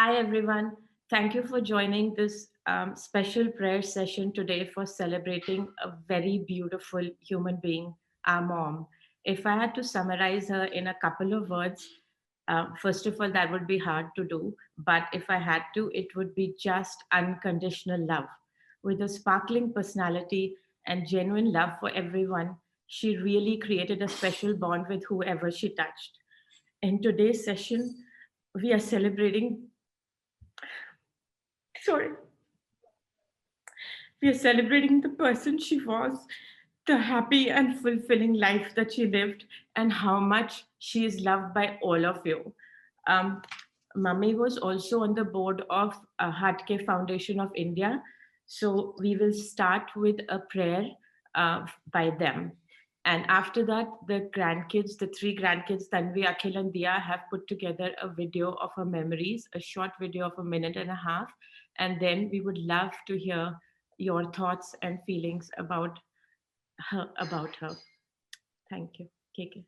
Hi, everyone. Thank you for joining this special prayer session today for celebrating a very beautiful human being, our mom. If I had to summarize her in a couple of words, first of all, that would be hard to do. But if I had to, it would be just unconditional love. With a sparkling personality and genuine love for everyone, she really created a special bond with whoever she touched. In today's session, we are celebrating sorry, we are celebrating the person she was, the happy and fulfilling life that she lived, and how much she is loved by all of you. Um, Mummy was also on the board of Hatke Foundation of India. So we will start with a prayer by them. And after that, the grandkids, the three grandkids, Tanvi, Akhil, and Dia, have put together a video of her memories, a short video of a minute and a half. And then we would love to hear your thoughts and feelings about her. Thank you. KK.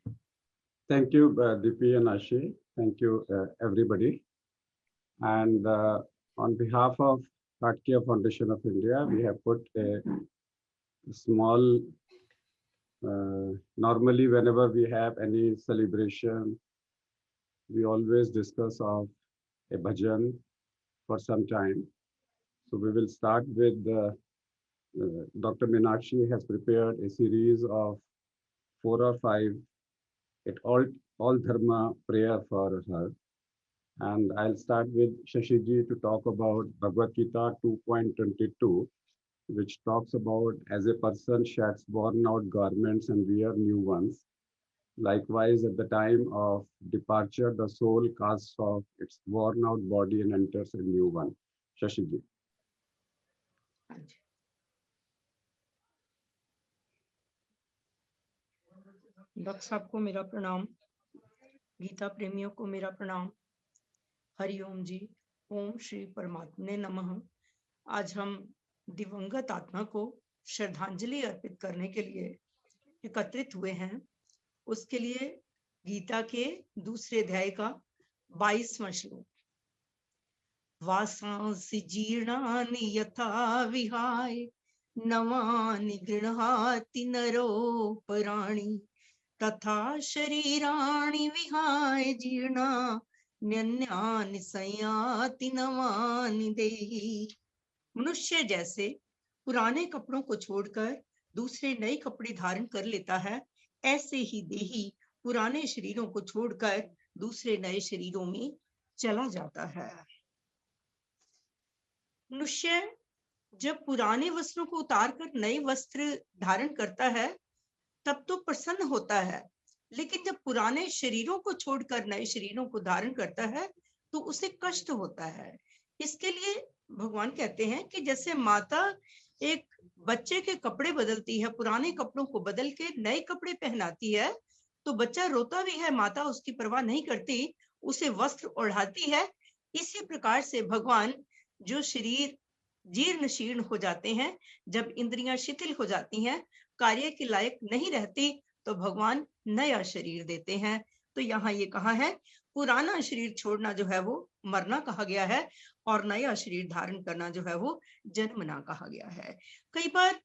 Thank you, Dipi and Ashi. Thank you, everybody. And on behalf of Hatkia Foundation of India, we have put a small, normally whenever we have any celebration, we always discuss of a bhajan for some time. So we will start with Dr. Meenakshi has prepared a series of 4 or 5 at all dharma prayer for her. And I'll start with Shashiji to talk about Bhagavad Gita 2.22, which talks about as a person sheds worn out garments and wear new ones. Likewise, at the time of departure, the soul casts off its worn out body and enters a new one. Shashiji. हाँ जी। Doctor साहब को मेरा प्रणाम, गीता प्रेमियों को मेरा प्रणाम। हरिओम जी। ओम श्री परमात्मने नमः। आज हम दिवंगत आत्मा को श्रद्धांजलि अर्पित करने के लिए एकत्रित हुए हैं। उसके लिए गीता के दूसरे अध्याय का 22वां श्लोक। वासांसि जीर्णानि यथा विहाय नवानि गृह्णाति नरोपराणि तथा शरीराणि विहाय जीर्णा न्यन्यानि संयाति नवानि देहि। मनुष्य जैसे पुराने कपड़ों को छोड़कर दूसरे नए कपड़े धारण कर लेता है, ऐसे ही देही पुराने शरीरों को छोड़कर दूसरे नए शरीरों में चला जाता है। मनुष्य जब पुराने वस्त्रों को उतारकर नए वस्त्र धारण करता है तब तो प्रसन्न होता है, लेकिन जब पुराने शरीरों को छोड़कर नए शरीरों को धारण करता है तो उसे कष्ट होता है। इसके लिए भगवान कहते हैं कि जैसे माता एक बच्चे के कपड़े बदलती है, पुराने कपड़ों को बदल के नए कपड़े पहनाती है, तो बच्चा रोता भी है, माता उसकी परवाह नहीं करती, उसे वस्त्र ओढ़ाती है। इसी प्रकार से भगवान जो शरीर जीर्ण शीर्ण हो जाते हैं, जब इंद्रियां शिथिल हो जाती हैं, कार्य के लायक नहीं रहती, तो भगवान नया शरीर देते हैं। तो यहाँ ये कहा है पुराना शरीर छोड़ना जो है वो मरना कहा गया है, और नया शरीर धारण करना जो है वो जन्मना कहा गया है। कई बार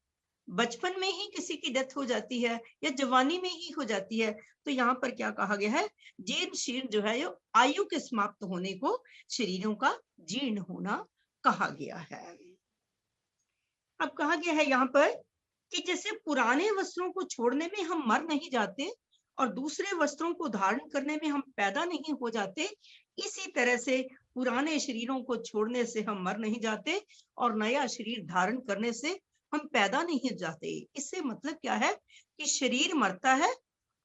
बचपन में ही किसी की डेथ हो जाती है या जवानी में ही हो जाती है, तो यहाँ पर क्या कहा गया है, जीर्ण शीर्ण जो है ये आयु के समाप्त होने को शरीरों का जीर्ण होना कहा गया है। अब कहा गया है यहाँ पर कि जैसे पुराने वस्त्रों को छोड़ने में हम मर नहीं जाते और दूसरे वस्त्रों को धारण करने में हम पैदा नहीं हो जाते, इसी तरह से पुराने शरीरों को छोड़ने से हम मर नहीं जाते और नया शरीर धारण करने से हम पैदा नहीं जाते। इससे मतलब क्या है कि शरीर मरता है,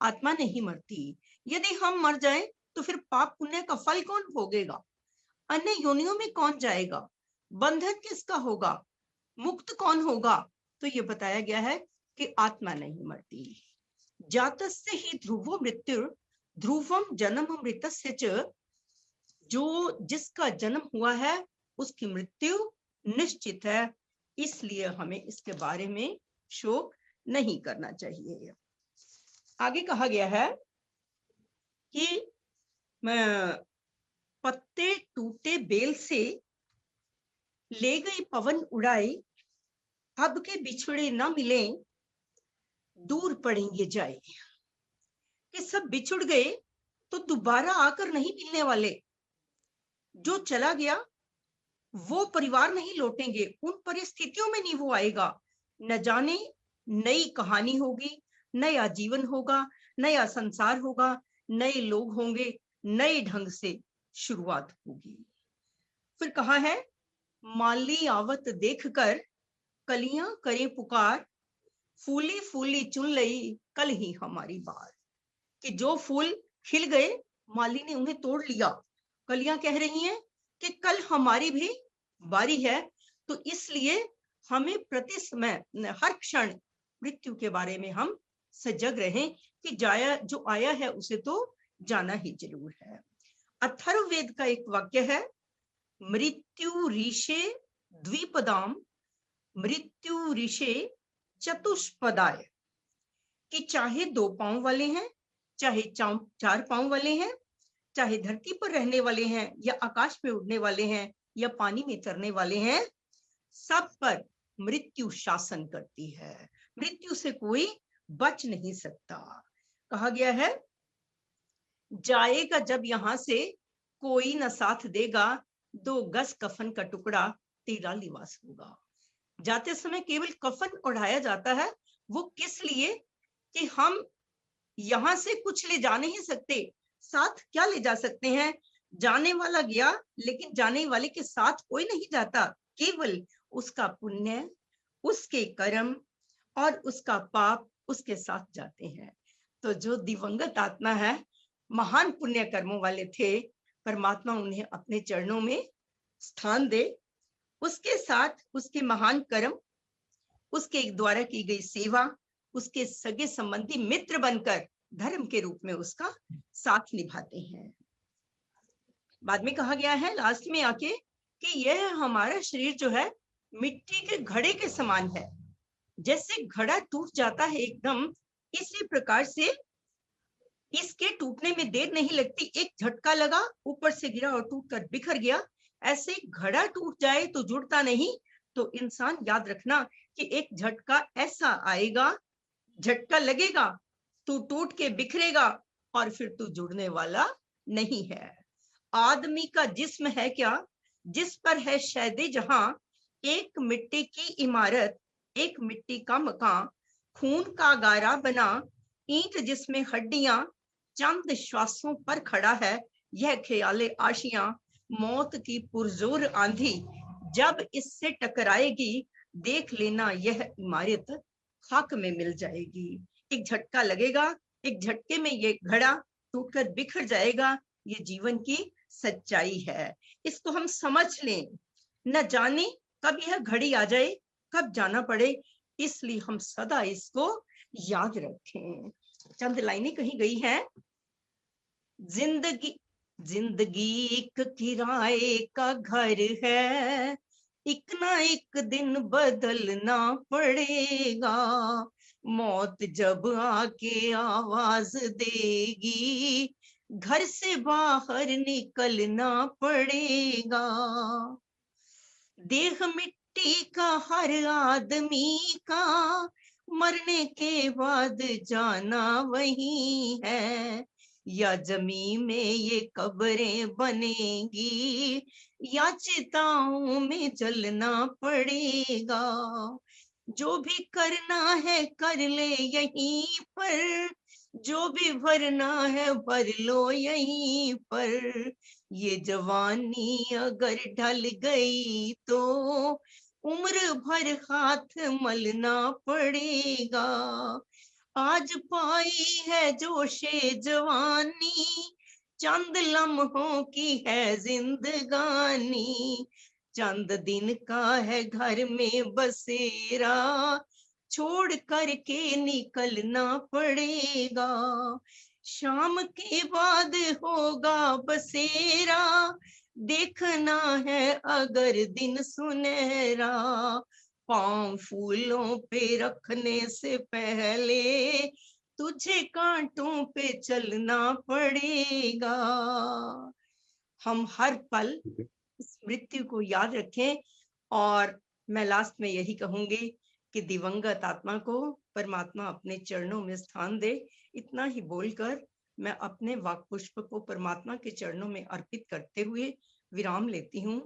आत्मा नहीं मरती। यदि हम मर जाएं तो फिर पाप पुण्य का फल कौन भोगेगा? अन्य योनियों में कौन जाएगा? बंधन किसका होगा? मुक्त कौन होगा? तो ये बताया गया है कि आत्मा नहीं मरती। जातस्य ही ध्रुवो मृत्यु ध्रुवम जन्म मृतस्य च, जो जिसका जन्म हुआ है उसकी मृत्यु निश्चित है, इसलिए हमें इसके बारे में शोक नहीं करना चाहिए। आगे कहा गया है कि पत्ते टूटे बेल से, ले गई पवन उड़ाए, अब के बिछड़े न मिले, दूर पड़ेंगे जाए। कि सब बिछुड़ गए तो दोबारा आकर नहीं मिलने वाले, जो चला गया वो परिवार नहीं लौटेंगे, उन परिस्थितियों में नहीं वो आएगा। न जाने नई कहानी होगी, नया जीवन होगा, नया संसार होगा, नए लोग होंगे, नए ढंग से शुरुआत होगी। फिर कहा है, माली आवत देखकर कलियां करे पुकार, फूली फूली चुन लई कल ही हमारी बार। कि जो फूल खिल गए, माली ने उन्हें तोड़ लिया। कलियां कह रही हैं कि कल हमारी भी बारी है, तो इसलिए हमें प्रति समय हर क्षण मृत्यु के बारे में हम सजग रहें कि जाया जो आया है उसे तो जाना ही जरूर है। अथर्ववेद का एक वाक्य है, मृत्यु ऋषे द्विपदाम, मृत्यु ऋषे चतुष्पदाय। कि चाहे 2 पांव वाले हैं, चाहे 4 पांव वाले हैं, चाहे धरती पर रहने वाले हैं या आकाश में उड़ने वाले हैं या पानी में तैरने वाले हैं, सब पर मृत्यु शासन करती है। मृत्यु से कोई बच नहीं सकता। कहा गया है, जाएगा जब यहां से कोई न साथ देगा, 2 गज कफन का टुकड़ा तेरा लिबास होगा। जाते समय केवल कफन ओढ़ाया जाता है, वो किस लिए? कि हम यहां से कुछ ले जा नहीं सकते, साथ क्या ले जा सकते हैं? जाने वाला गया, लेकिन जाने वाले के साथ कोई नहीं जाता, केवल उसका पुण्य, उसके कर्म और उसका पाप उसके साथ जाते हैं। तो जो दिवंगत आत्मा है, महान पुण्य कर्मों वाले थे, परमात्मा उन्हें अपने चरणों में स्थान दे, उसके साथ उसके महान कर्म, उसके द्वारा की गई सेवा, उसके सगे संबंधी मित्र बनकर धर्म के रूप में उसका साथ निभाते हैं। बाद में कहा गया है लास्ट में आके कि यह हमारा शरीर जो है मिट्टी के घड़े के समान है। जैसे घड़ा टूट जाता है एकदम, इसी प्रकार से इसके टूटने में देर नहीं लगती। एक झटका लगा, ऊपर से गिरा और टूटकर बिखर गया। ऐसे घड़ा टूट जाए तो जुड़ता नहीं। तो इंसान याद रखना कि एक झटका ऐसा आएगा, झटका लगेगा, तू टूट के बिखरेगा और फिर तू जुड़ने वाला नहीं है। आदमी का जिस्म है क्या, जिस पर है शैदे जहां, एक मिट्टी की इमारत, एक मिट्टी का मकान, खून का गारा बना, ईंट जिसमें हड्डियां, चंद श्वासों पर खड़ा है यह ख्याले आशियां। मौत की पुरजोर आंधी जब इससे टकराएगी, देख लेना यह इमारत खाक में मिल जाएगी। एक झटका लगेगा, एक झटके में ये घड़ा टूटकर बिखर जाएगा। ये जीवन की सच्चाई है, इसको हम समझ लें। न जाने कब यह घड़ी आ जाए, कब जाना पड़े, इसलिए हम सदा इसको याद रखें। चंद लाइनें कही गई हैं, जिंदगी एक किराए का घर है, एक ना एक दिन बदलना पड़ेगा। मौत जब आके आवाज देगी, घर से बाहर निकलना पड़ेगा। देह मिट्टी का हर आदमी का, मरने के बाद जाना वही है। या जमीन में ये कब्रें बनेगी, या चिताओं में जलना पड़ेगा। जो भी करना है कर ले यहीं पर, जो भी भरना है भर लो यहीं पर। ये जवानी अगर ढल गई तो उम्र भर हाथ मलना पड़ेगा। आज पाई है जोशे जवानी, चंद लम्हों की है जिंदगानी। चंद दिन का है घर में बसेरा, छोड़ करके निकलना पड़ेगा। शाम के बाद होगा बसेरा, देखना है अगर दिन सुनहरा। पांव फूलों पे रखने से पहले तुझे कांटों पे चलना पड़ेगा। हम हर पल Okay. इस मृत्यु को याद रखें। और मैं लास्ट में यही कहूंगी कि दिवंगत आत्मा को परमात्मा अपने चरणों में स्थान दे। इतना ही बोलकर मैं अपने वाक पुष्प को परमात्मा के चरणों में अर्पित करते हुए विराम लेती हूँ।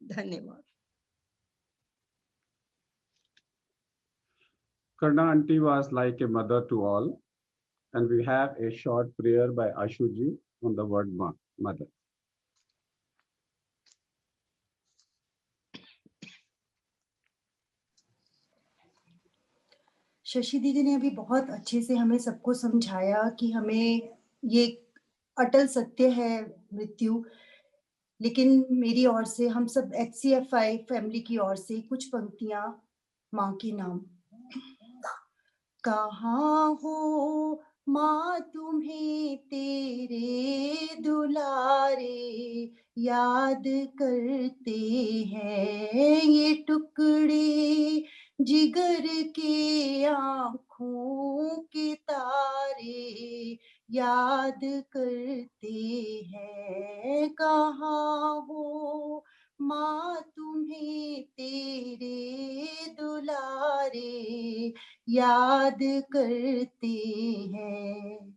धन्यवाद। Karna auntie was like a mother to all, and we have a short prayer by Ashuji on the word mother. Shashi दीदी ने अभी बहुत अच्छे से हमें सबको समझाया कि हमें ये अटल सत्य है मृत्यु। लेकिन मेरी ओर से, हम सब HCFI फैमिली की ओर से कुछ पंक्तियां माँ के नाम। कहाँ हो माँ तुम्हें तेरे दुलारे याद करते हैं, ये टुकड़े जिगर के आँखों के तारे याद करते हैं। कहाँ हो माँ तुम्हें तेरे दुलारे याद करते हैं।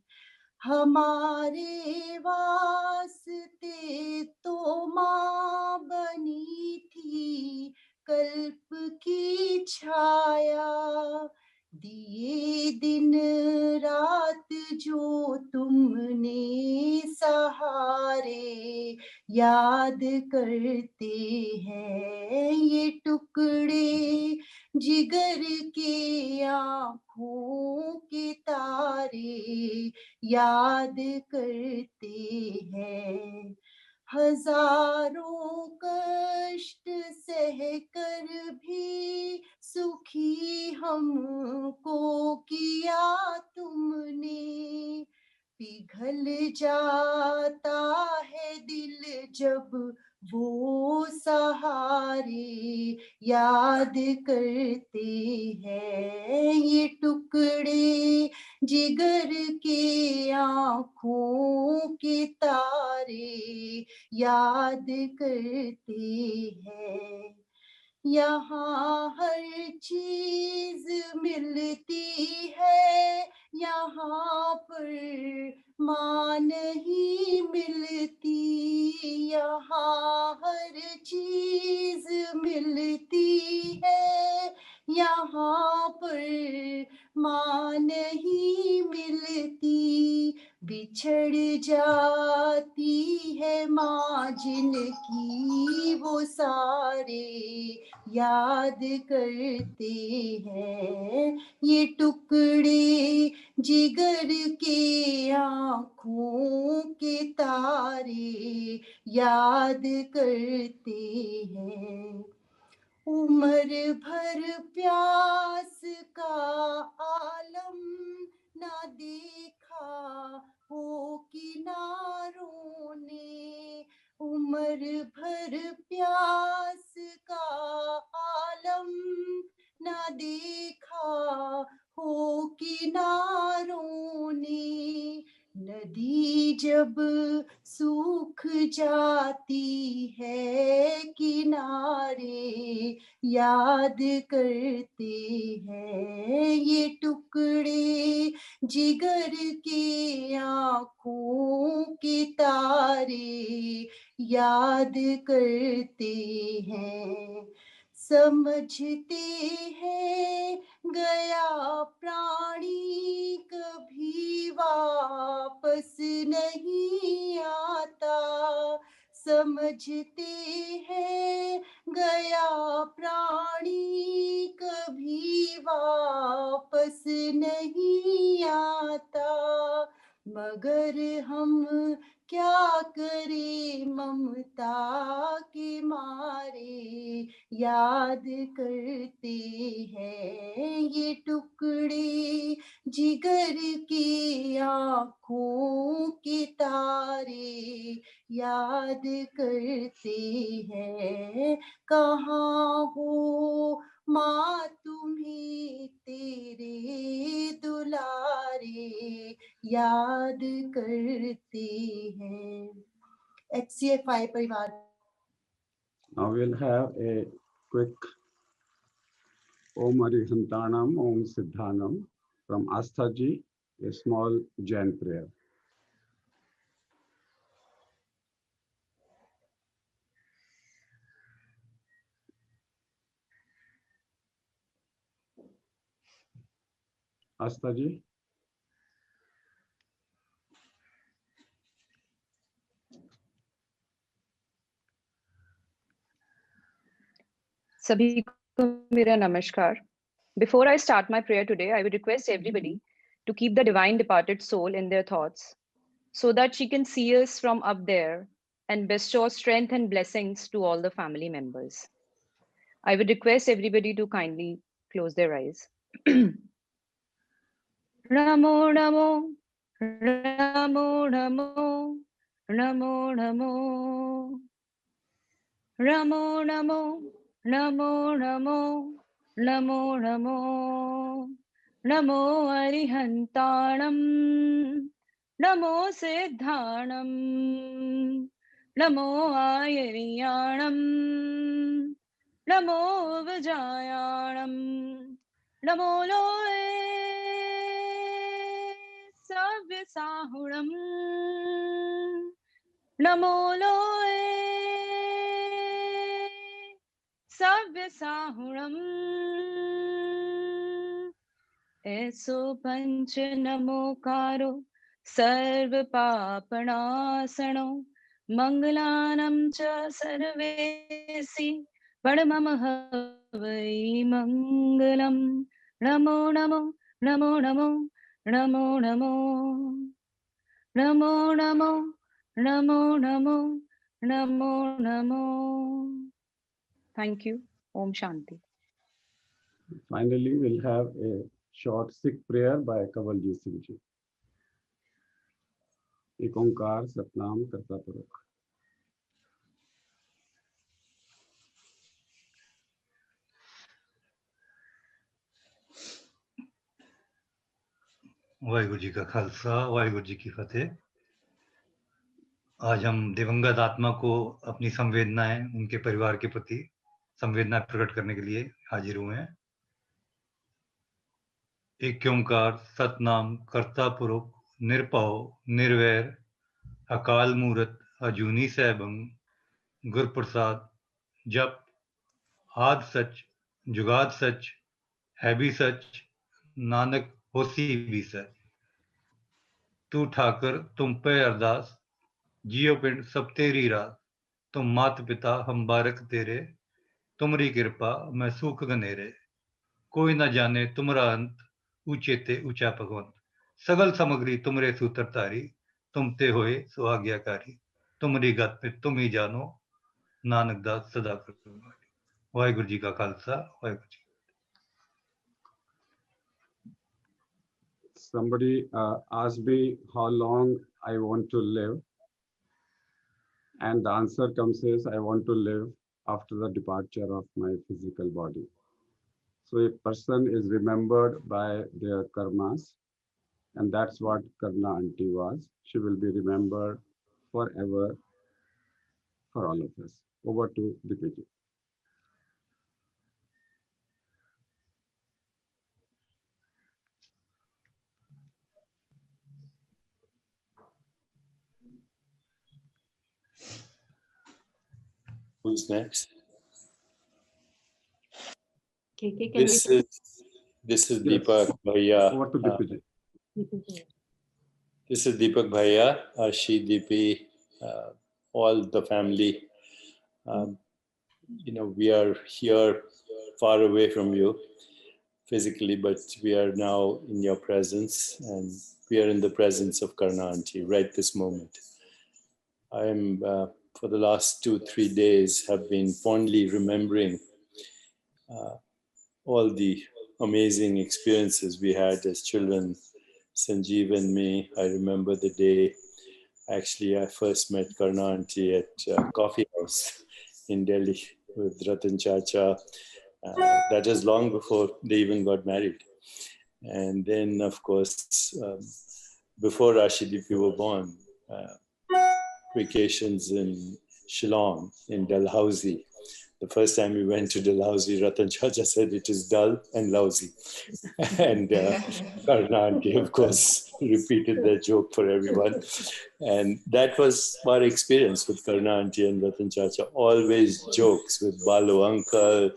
हमारे वास्ते तो माँ बनी थी कल्प की छाया, दिए दिन रात जो तुमने सहारे याद करते हैं। ये टुकड़े जिगर के आँखों के तारे याद करते हैं। हजारों कष्ट सहकर भी सुखी हमको किया तुमने, पिघल जाता है दिल जब वो सहारे याद करते हैं। ये टुकड़े जिगर के आँखों के तारे याद करते हैं। यहाँ हर चीज मिलती है, यहाँ पर माँ नहीं मिलती। यहाँ हर चीज मिलती है, यहाँ पर माँ नहीं मिलती। बिछड़ जाती है माँ जिनकी वो सारे याद करते हैं। ये टुकड़े जिगर के आँखों के तारे याद करते हैं। उम्र भर प्यास का आलम ना देखा हो किनारों ने, उम्र भर प्यास का आलम ना देखा हो किनारों ने। नदी जब सूख जाती है किनारे याद करते हैं। ये टुकड़े जिगर के आँखों के तारे याद करते हैं। समझते हैं गया प्राणी कभी वापस नहीं आता, समझते हैं गया प्राणी कभी वापस नहीं आता। मगर हम क्या करें ममता के मारे याद करते हैं। ये टुकड़े जिगर के आँखों के तारे याद करते हैं। कहाँ हो माँ तुम्हें तेरे दुलारे याद करते हैं। HCFI परिवार. Now we'll have a quick Om Arihantanam, Om Siddhanam from Astha ji, a small Jain prayer. Astha ji. सभी को मेरा नमस्कार. Before I start my prayer today, I would request everybody to keep the divine departed soul in their thoughts so that she can see us from up there and bestow strength and blessings to all the family members. I would request everybody to kindly close their eyes. Namo Namo Namo Namo Namo Namo Namo Namo Namo Namo Namo Namo Namo Arihantanam Namo Siddhanam Namo Ayariyanam Namo Vajayanam Namo Loe Savyasahuram Namo Loe Savyasahuram Eso panch namokaro sarva papanasano mangalanam cha sarvesi padamamahawai mangalam namo namo namo namo namo namo namo namo namo namo namo namo. Thank you. Om Shanti. Finally, we'll have a short Sikh prayer by Kavaljeet Singh ji. एक ओंकार सतनाम करता पुरख. वाहिगुरु जी का खालसा, वाहिगुरु जी की फतेह. आज हम दिवंगत आत्मा को अपनी संवेदनाएं उनके परिवार के प्रति संवेदना प्रकट करने के लिए हाजिर हुए हैं. एक ओंकार सतनाम करता पुरख निरपौ निर्वैर अकाल मूरत अजूनी सैभं गुर प्रसाद जप आद सच जुगाद सच है भी सच नानक होसी भी सच. तू ठाकर तुम पे अरदास जियो पिंड सब तेरी रात. तुम मात पिता हम बारक तेरे तुमरी कृपा मैं सुख गनेरे. कोई न जाने तुमरा अंत ऊंचे ते ऊंचा भगवंत. सगल सामग्री तुमरे सूत्र तारी तुम ते होए सो आज्ञाकारी. तुमरी गत पे तुम ही जानो नानक दास सदा करवारी. वाहिगुरु जी का Khalsa, Waheguru ji. Somebody asked me how long I want to live, and the answer comes is I want to live after the departure of my physical body. So a person is remembered by their karmas, and that's what Karna Aunty was. She will be remembered forever for all of us. Over to Dipiji. Who's next? KK, This is Deepak Bhaiya. Over to Dipiji. This is Deepak Bhaiya, Arshi, Deepi, all the family. We are here far away from you physically, but we are now in your presence, and we are in the presence of Karna Aunty right this moment. I am, for the last 2-3 days, have been fondly remembering all the amazing experiences we had as children, Sanjeev and me. I remember the day actually I first met Karna Aunty at Coffee House in Delhi with Ratan Chacha. That was long before they even got married. And then, of course, before Rashi Deepi were born, vacations in Shillong, in Dalhousie. The first time we went to Dalhousie, Ratan Chacha said it is dull and lousy. And Karna auntie, of course, repeated that joke for everyone. And that was our experience with Karna auntie and Ratan Chacha. Always jokes with Balu uncle,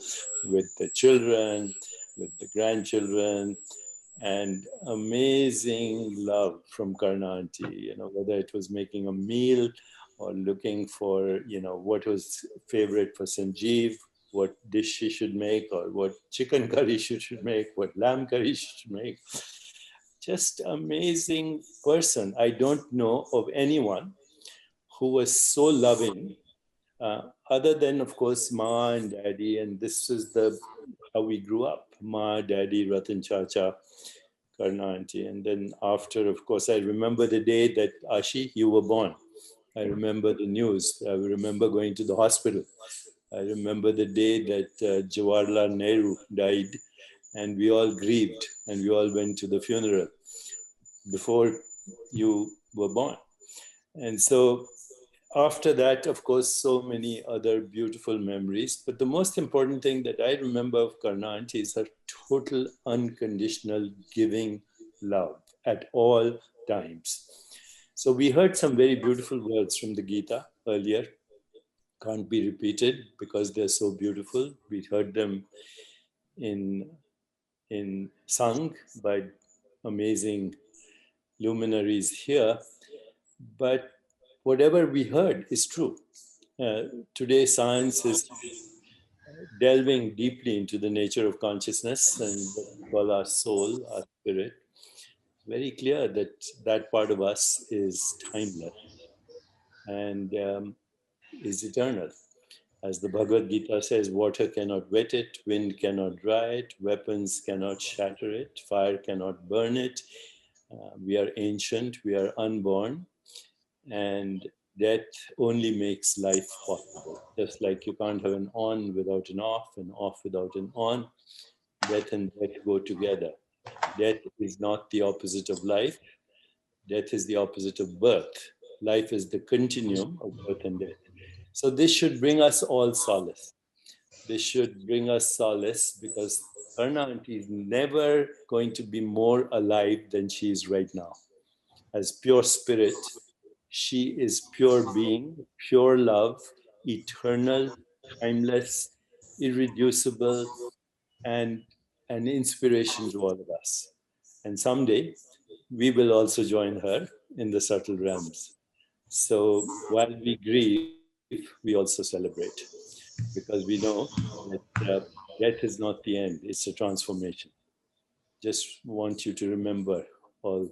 with the children, with the grandchildren, and amazing love from Karna auntie, whether it was making a meal or looking for, what was favorite for Sanjeev, what dish she should make, or what chicken curry she should make, what lamb curry she should make. Just amazing person. I don't know of anyone who was so loving, other than, of course, Ma and Daddy. And this is how we grew up. Ma, Daddy, Ratan Chacha, Karna auntie. And then after, of course, I remember the day that Ashi, you were born. I remember the news. I remember going to the hospital. I remember the day that Jawaharlal Nehru died, and we all grieved and we all went to the funeral before you were born. And so after that, of course, so many other beautiful memories. But the most important thing that I remember of Karna auntie is her total unconditional giving love at all times. So we heard some very beautiful words from the Gita earlier. Can't be repeated because they're so beautiful. We heard them in sung by amazing luminaries here. But whatever we heard is true. Today, science is delving deeply into the nature of consciousness and what we call our soul, our spirit. Very clear that that part of us is timeless and is eternal. As the Bhagavad Gita says, water cannot wet it, wind cannot dry it, weapons cannot shatter it, fire cannot burn it. We are ancient, we are unborn, and death only makes life possible. Just like you can't have an on without an off, and off without an on, death and death go together. Death is not the opposite of life. Death is the opposite of birth. Life is the continuum of birth and death. So this should bring us all solace. This should bring us solace because Karna auntie is never going to be more alive than she is right now. As pure spirit, she is pure being, pure love, eternal, timeless, irreducible, and an inspiration to all of us. And someday, we will also join her in the subtle realms. So while we grieve, we also celebrate because we know that death is not the end, it's a transformation. Just want you to remember all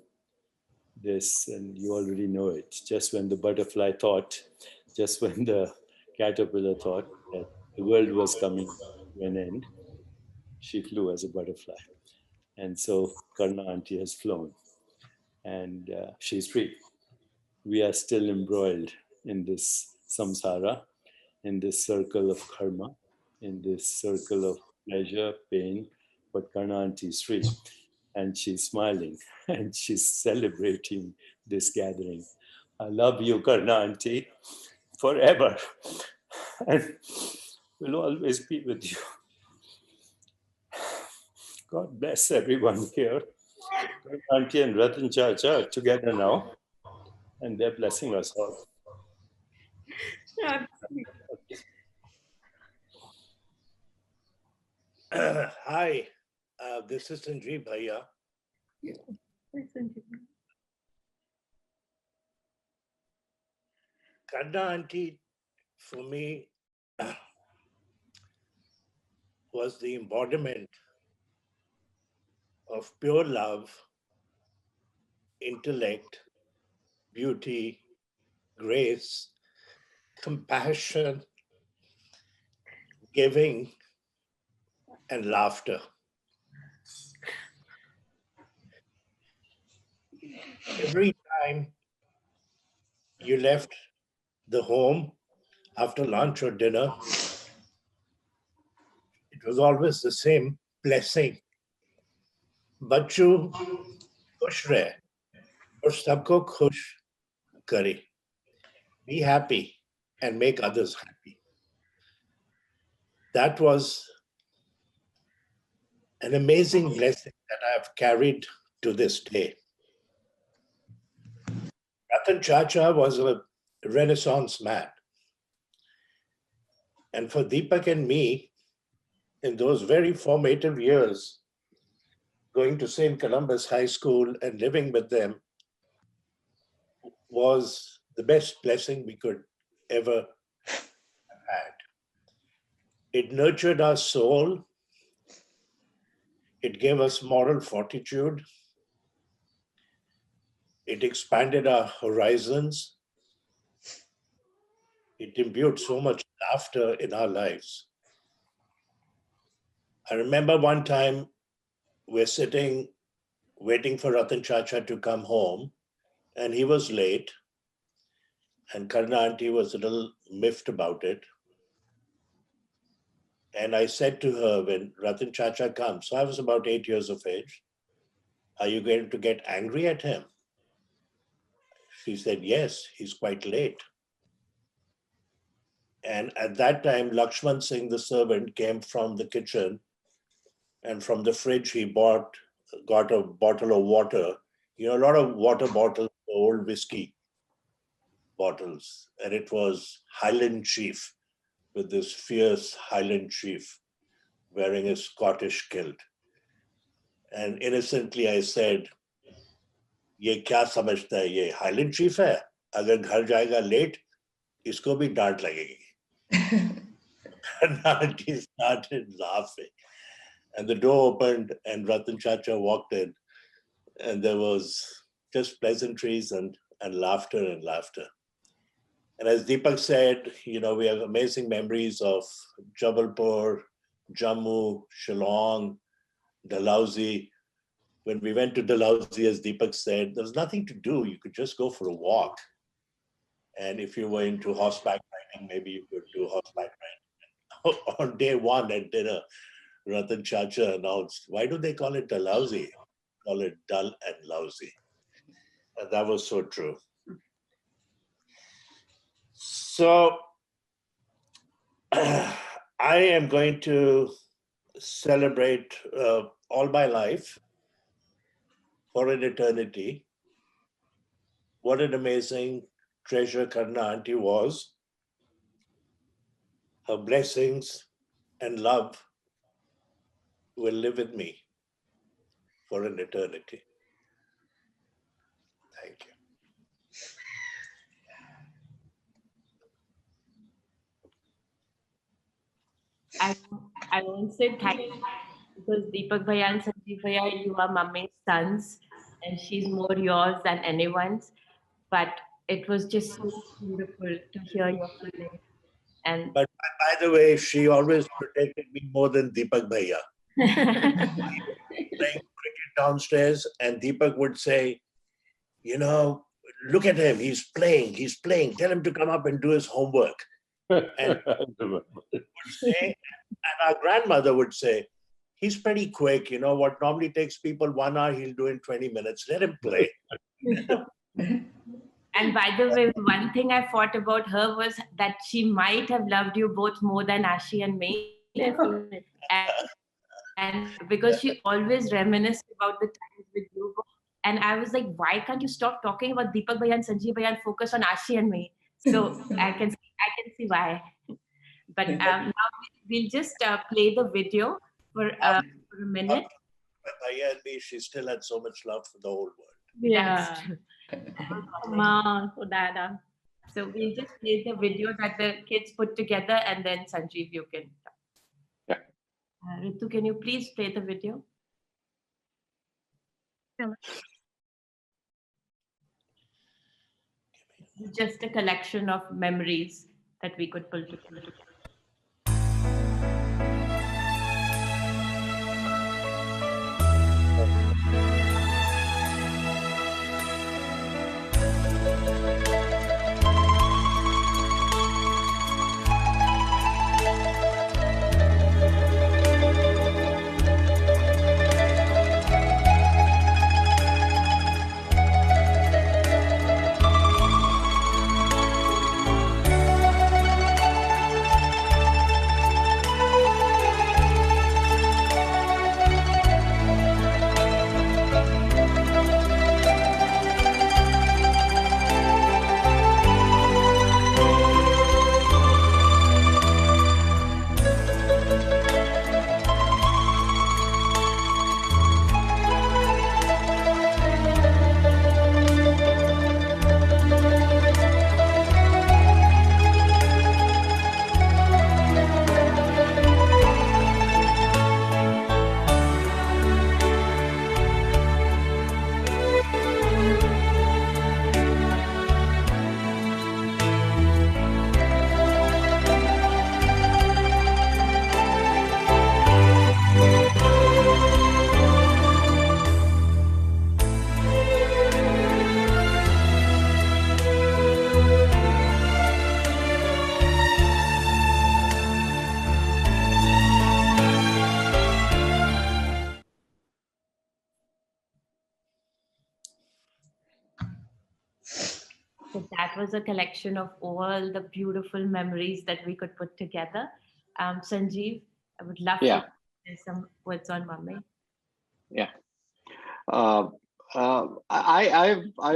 this, and you already know it. Just when the butterfly thought, just when the caterpillar thought that the world was coming to an end, she flew as a butterfly. And so Karna auntie has flown and she's free. We are still embroiled in this samsara, in this circle of karma, in this circle of pleasure, pain, but Karna auntie is free. And she's smiling and she's celebrating this gathering. I love you, Karna auntie, forever. And will always be with you. God bless everyone here. Karna auntie and Ratan Chacha are together now, and they're blessing us all. Hi, this is Sanjeev Bhaiya. Karna auntie, for me, was the embodiment of pure love, intellect, beauty, grace, compassion, giving, and laughter. Every time you left the home after lunch or dinner, it was always the same blessing. बच्चों खुश रहे और सबको खुश करे. be happy and make others happy. That was an amazing blessing that I have carried to this day. Ratan Chacha was a Renaissance man. And for Deepak and me, in those very formative years, going to St. Columbus High School and living with them was the best blessing we could ever have had. It nurtured our soul. It gave us moral fortitude. It expanded our horizons. It imbued so much laughter in our lives. I remember one time we're sitting waiting for Ratan Chacha to come home, and he was late, and Karna auntie was a little miffed about it. And I said to her, when Ratan Chacha comes, so I was about 8 years of age, are you going to get angry at him? She said, yes, he's quite late. And at that time, Lakshman Singh, the servant, came from the kitchen, and from the fridge, he got a bottle of water. You know, a lot of water bottles, old whiskey bottles, and it was Highland Chief, with this fierce Highland Chief wearing a Scottish kilt. And innocently I said, ये क्या समझता है, ये Highland Chief है, अगर घर जाएगा late, इसको भी डांट लगेगी. And auntie started laughing. And the door opened and Ratan Chacha walked in, and there was just pleasantries and laughter and laughter. And as Deepak said, you know, we have amazing memories of Jabalpur, Jammu, Shillong, Dalhousie. When we went to Dalhousie, as Deepak said, there was nothing to do. You could just go for a walk. And if you were into horseback riding, maybe you could do horseback riding. On day one at dinner, Ratan Chacha announced, why do they call it Dalhousie? Call it dull and lousy. And that was so true. So I am going to celebrate all my life for an eternity. What an amazing treasure Karna auntie was. Her blessings and love will live with me for an eternity. Thank you. I won't say thank you because Deepak Bhaiya and Sanjeev Bhaiya, you are mummy's sons and she's more yours than anyone's. But it was just so beautiful to hear your feelings. And But by the way, she always protected me more than Deepak Bhaiya. Playing cricket downstairs, and Deepak would say, you know, look at him, he's playing, tell him to come up and do his homework. And our grandmother would say, he's pretty quick, you know, what normally takes people 1 hour, he'll do in 20 minutes, let him play. And by the way, one thing I thought about her was that she might have loved you both more than Ashi and me. And because she always reminisced about the times with you. And I was like, why can't you stop talking about Deepak Bhaiya and Sanjeev Bhaiya and focus on Ashi and me? So I can see why. But now we'll just play the video for a minute. Bhaiya and me, she still had so much love for the whole world. Yeah. So we'll just play the video that the kids put together, and then Sanjeev, you can. Ritu, can you please play the video? Just a collection of memories that we could pull together. So that was a collection of all the beautiful memories that we could put together. Sanjeev, I would love Yeah. to say some words on Mummy. Yeah. I've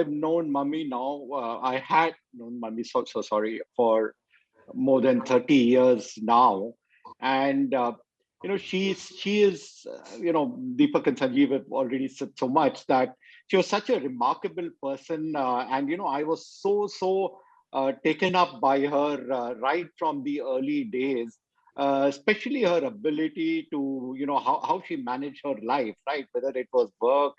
known Mummy now. I had known Mummy, so sorry, for more than 30 years now, and she is Deepak and Sanjeev have already said so much that she was such a remarkable person, and I was so taken up by her right from the early days. Especially her ability to, how she managed her life, right? Whether it was work,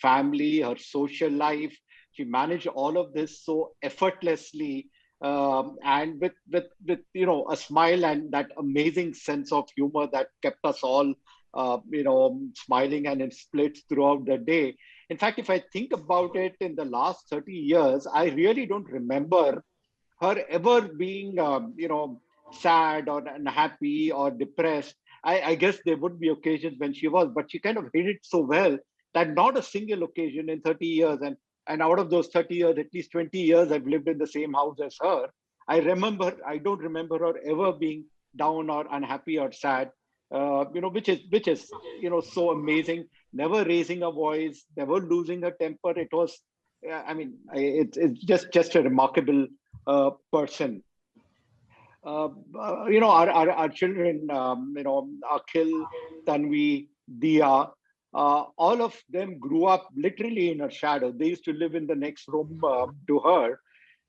family, her social life, she managed all of this so effortlessly, and with a smile and that amazing sense of humor that kept us all smiling and in splits throughout the day. In fact, if I think about it, in the last 30 years, I really don't remember her ever being sad or unhappy or depressed. I guess there would be occasions when she was, but she kind of hid it so well that not a single occasion in 30 years, and out of those 30 years, at least 20 years, I've lived in the same house as her. I don't remember her ever being down or unhappy or sad, which is so amazing. Never raising a voice, never losing her temper. It was, it's just a remarkable person. Our children, Akhil, Tanvi, Dia, all of them grew up literally in her shadow. They used to live in the next room to her.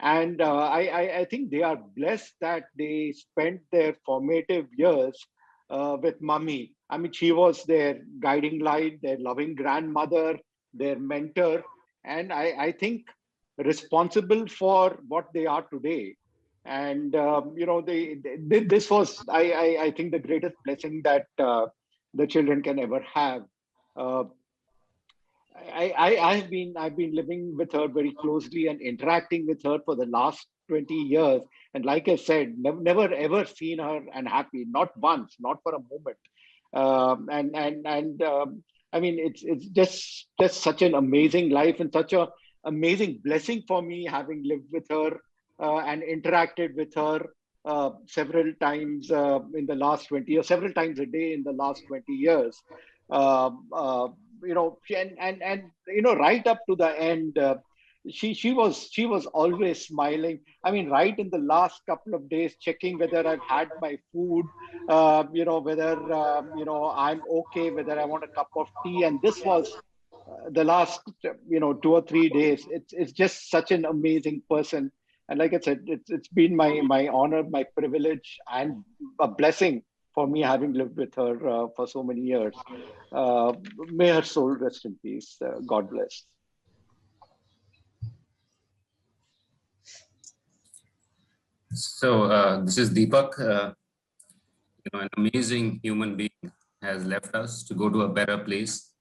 And I think they are blessed that they spent their formative years with Mummy. I mean, she was their guiding light, their loving grandmother, their mentor, and I think responsible for what they are today. And this was, I think, the greatest blessing that the children can ever have. I've been living with her very closely and interacting with her for the last 20 years, and like I said, never ever seen her unhappy, not once, not for a moment. I mean, it's just such an amazing life and such a amazing blessing for me, having lived with her and interacted with her several times in the last 20 years, several times a day in the last 20 years. Right up to the end, she was always smiling. I mean, right in the last couple of days, checking whether I've had my food, whether I'm okay, whether I want a cup of tea. And this was the last 2 or 3 days. It's just such an amazing person. And like I said, it's been my honor, my privilege, and a blessing for me having lived with her for so many years. May her soul rest in peace. God bless. So this is Deepak. An amazing human being has left us to go to a better place.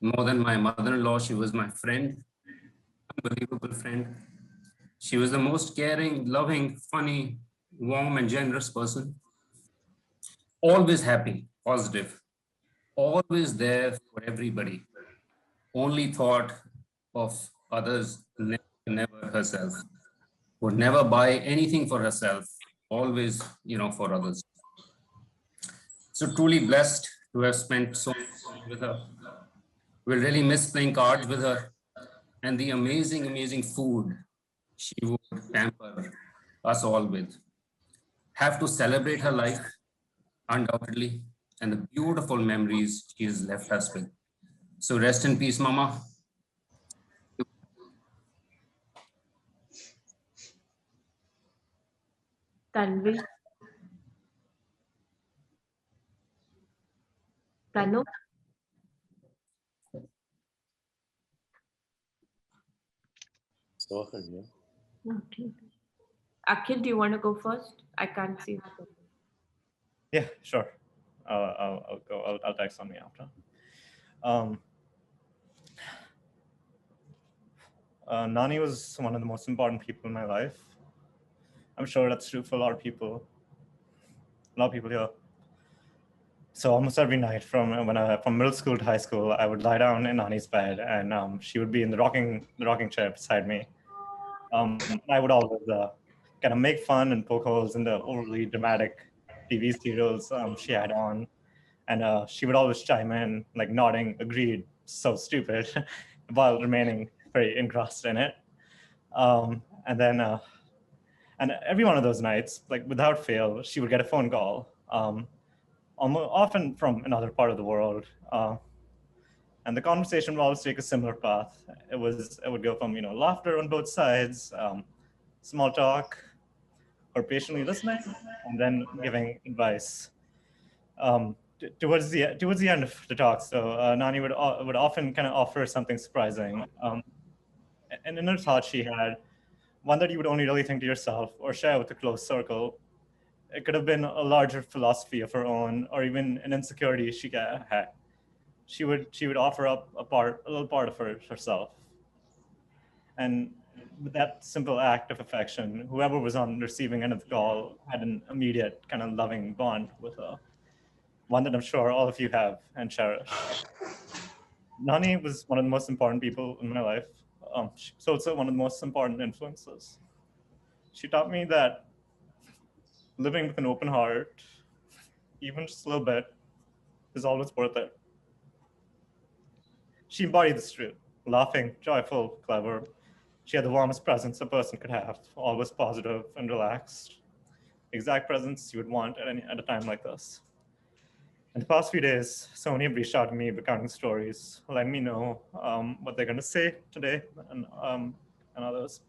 More than my mother-in-law, she was my friend, unbelievable friend. She was the most caring, loving, funny, warm, and generous person. Always happy, positive, always there for everybody. Only thought of others, never herself. Would never buy anything for herself, always, for others. So truly blessed to have spent so much time with her. We'll really miss playing cards with her and the amazing, amazing food she would pamper us all with. Have to celebrate her life, undoubtedly, and the beautiful memories she has left us with. So rest in peace, Mama. Tanvi. Tanu. Sohan, yeah. Okay. Akhil, do you want to go first? I can't see. Yeah, sure. I'll go. I'll text on me after. Nani was one of the most important people in my life. I'm sure that's true for a lot of people here. So almost every night from middle school to high school, I would lie down in Nani's bed, and she would be in the rocking chair beside me, I would always kind of make fun and poke holes in the overly dramatic TV serials she had on. And she would always chime in, like nodding, agreed, so stupid, while remaining very engrossed in it. And then, and every one of those nights, like without fail, she would get a phone call, often from another part of the world. And the conversation would always take a similar path. It would go from, laughter on both sides, small talk, or patiently listening, and then giving advice. Towards the end of the talk, so Nani would often kind of offer something surprising. And in her thought, she had one that you would only really think to yourself or share with a close circle. It could have been a larger philosophy of her own, or even an insecurity she had. She would offer up a little part of herself. And with that simple act of affection, whoever was on the receiving end of the call had an immediate kind of loving bond with her, one that I'm sure all of you have and cherish. Nani was one of the most important people in my life. She was also one of the most important influences. She taught me that living with an open heart, even just a little bit, is always worth it. She embodied this truth, laughing, joyful, clever. She had the warmest presence a person could have, always positive and relaxed. Exact presence you would want at a time like this. In the past few days, so many have reached out to me recounting stories, letting me know what they're going to say today, and others.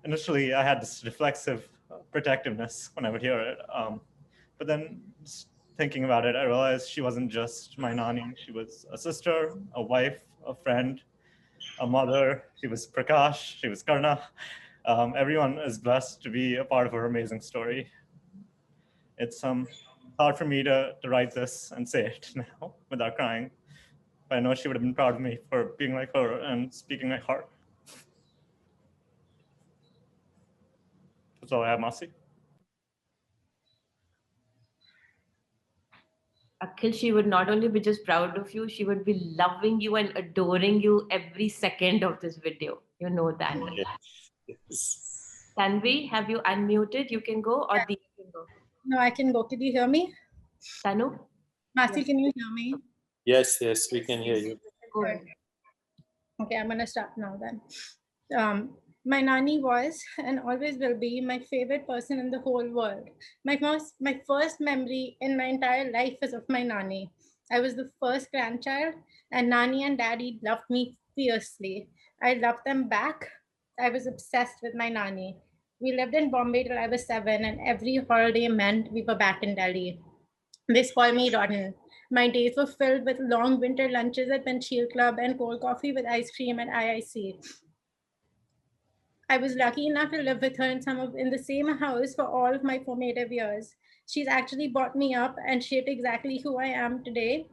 Initially, I had this reflexive protectiveness when I would hear it. But then just thinking about it, I realized she wasn't just my Nani. She was a sister, a wife, a friend, a mother. She was Prakash. She was Karna. Everyone is blessed to be a part of her amazing story. It's hard for me to write this and say it now without crying. But I know she would have been proud of me for being like her and speaking my heart. That's all I have, Masi. Akhil, she would not only be just proud of you, she would be loving you and adoring you every second of this video. You know that. Yes. Tanvi, have you unmuted? You can go, or Deep can go. No, I can go. Can you hear me? Tanu? Masi, Yes. can you hear me? Yes, we can hear you. Go ahead. Okay, I'm gonna start now then. My Nani was and always will be my favorite person in the whole world. My first memory in my entire life is of my Nani. I was the first grandchild, and Nani and Daddy loved me fiercely. I loved them back. I was obsessed with my Nani. We lived in Bombay till I was 7, and every holiday meant we were back in Delhi. They spoiled me rotten. My days were filled with long winter lunches at Panchil Club and cold coffee with ice cream at IIC. I was lucky enough to live with her in the same house for all of my formative years. She's actually brought me up and shaped exactly who I am today.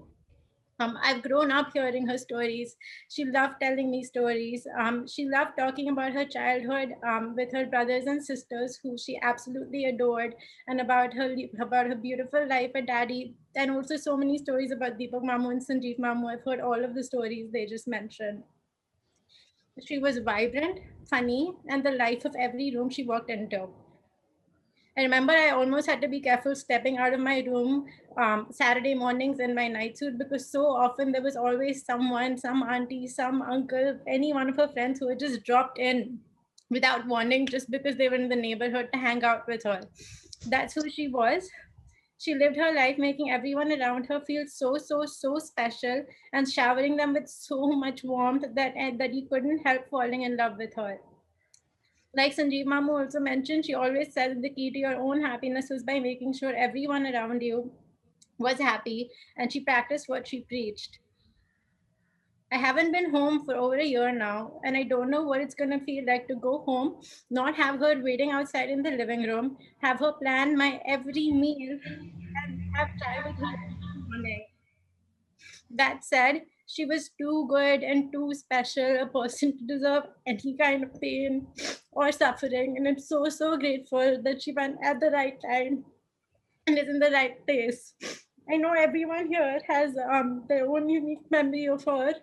I've grown up hearing her stories. She loved telling me stories. She loved talking about her childhood with her brothers and sisters, who she absolutely adored, and about her beautiful life at Daddy, and also so many stories about Deepak Mamu and Sanjeev Mamu. I've heard all of the stories they just mentioned. She was vibrant, funny, and the life of every room she walked into. I remember I almost had to be careful stepping out of my room Saturday mornings in my night suit, because so often there was always someone, some auntie, some uncle, any one of her friends who had just dropped in without warning just because they were in the neighborhood to hang out with her. That's who she was. She lived her life making everyone around her feel so special and showering them with so much warmth that you couldn't help falling in love with her. Like Sanjeev Mamu also mentioned, she always said the key to your own happiness was by making sure everyone around you was happy, and she practiced what she preached. I haven't been home for over a year now, and I don't know what it's going to feel like to go home, not have her waiting outside in the living room, have her plan my every meal, and have chai with her every morning. That said, she was too good and too special a person to deserve any kind of pain or suffering. And I'm so grateful that she went at the right time and is in the right place. I know everyone here has their own unique memory of her.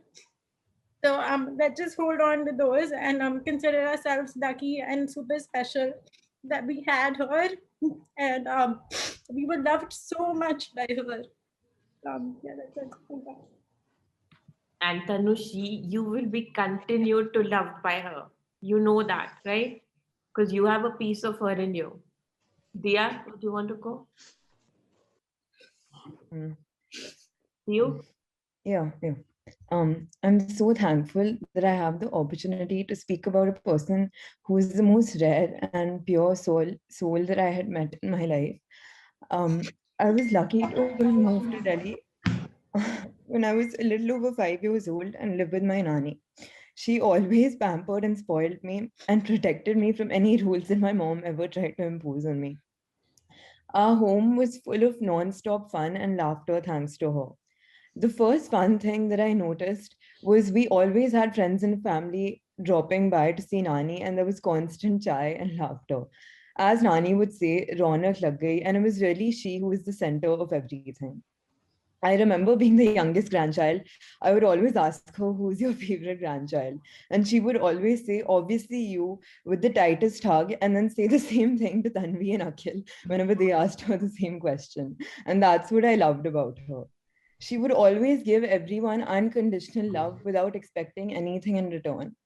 So let's just hold on to those and consider ourselves lucky and super special that we had her, and we were loved so much by her. Yeah, that's it. And Tanushi, you will be continued to loved by her. You know that, right? Because you have a piece of her in you. Dia, do you want to go? You? Yeah. I'm so thankful that I have the opportunity to speak about a person who is the most rare and pure soul that I had met in my life. I was lucky to have moved to Delhi when I was a little over 5 years old and lived with my nanny. She always pampered and spoiled me and protected me from any rules that my mom ever tried to impose on me. Our home was full of non-stop fun and laughter thanks to her. The first fun thing that I noticed was we always had friends and family dropping by to see Nani, and there was constant chai and laughter. As Nani would say, Raunak lag gayi, and it was really she who was the center of everything. I remember being the youngest grandchild, I would always ask her, who's your favorite grandchild? And she would always say, obviously you, with the tightest hug, and then say the same thing to Tanvi and Akhil whenever they asked her the same question. And that's what I loved about her. She would always give everyone unconditional love without expecting anything in return.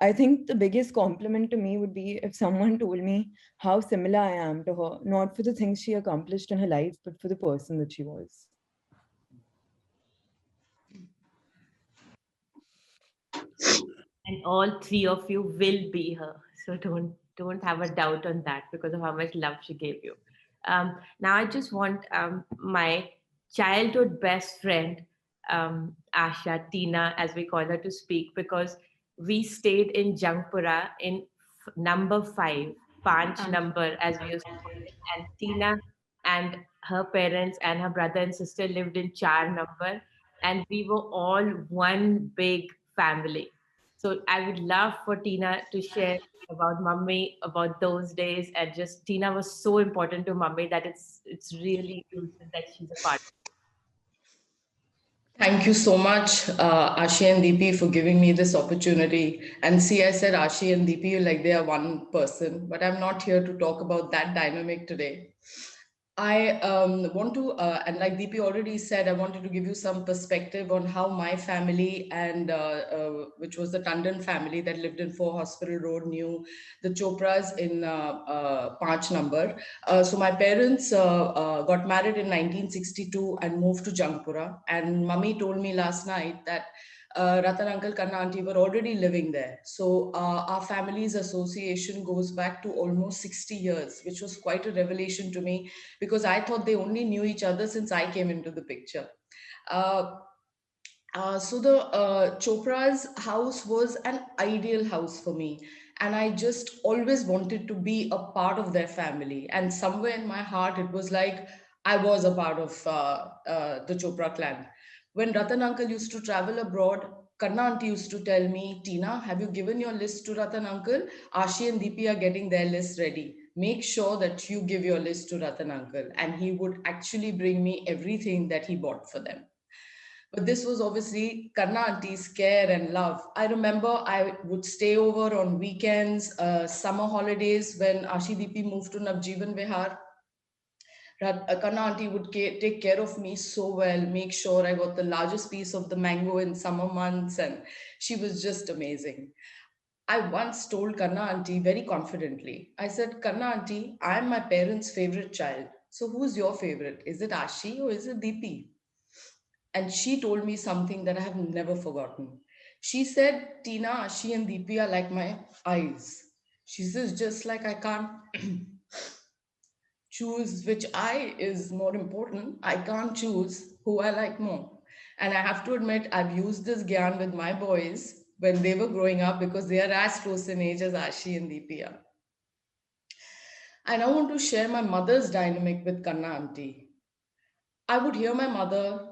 I think the biggest compliment to me would be if someone told me how similar I am to her, not for the things she accomplished in her life, but for the person that she was. And all three of you will be her. So don't have a doubt on that because of how much love she gave you. Now I just want my childhood best friend, Asha, Tina, as we call her, to speak because we stayed in Jangpura in number 5, Panch number, as we used to call it. And Tina and her parents and her brother and sister lived in Char number. And we were all one big family. So I would love for Tina to share about Mummy, about those days, and just Tina was so important to Mummy that it's really good that she's a part. Thank you so much, Ashi and Deepi, for giving me this opportunity. And see, I said Ashi and Deepi like they are one person, but I'm not here to talk about that dynamic today. I want to, and like Deepi already said, I wanted to give you some perspective on how my family and which was the Tandon family that lived in 4 Hospital Road knew the Chopras in Panch number. So my parents got married in 1962 and moved to Jangpura. And Mummy told me last night that Ratan uncle, Kanna auntie were already living there. So our family's association goes back to almost 60 years, which was quite a revelation to me because I thought they only knew each other since I came into the picture. So the Chopra's house was an ideal house for me. And I just always wanted to be a part of their family. And somewhere in my heart, it was like I was a part of the Chopra clan. When Ratan uncle used to travel abroad, Kanna auntie used to tell me, Tina, have you given your list to Ratan uncle? Ashi and Deepi are getting their list ready. Make sure that you give your list to Ratan uncle. And he would actually bring me everything that he bought for them. But this was obviously Kanna auntie's care and love. I remember I would stay over on weekends, summer holidays when Ashi Deepi moved to Navjeevan Vihar. Kanna auntie would take care of me so well, make sure I got the largest piece of the mango in summer months, and she was just amazing. I once told Kanna auntie very confidently, I said, Kanna auntie, I am my parents' favorite child. So who's your favorite? Is it Ashi or is it Deepi? And she told me something that I have never forgotten. She said, Tina, Ashi and Deepi are like my eyes. She says, just like I can't choose which eye is more important, I can't choose who I like more. And I have to admit, I've used this gyan with my boys when they were growing up because they are as close in age as Ashi and Deepi are. And I want to share my mother's dynamic with Kanna auntie. I would hear my mother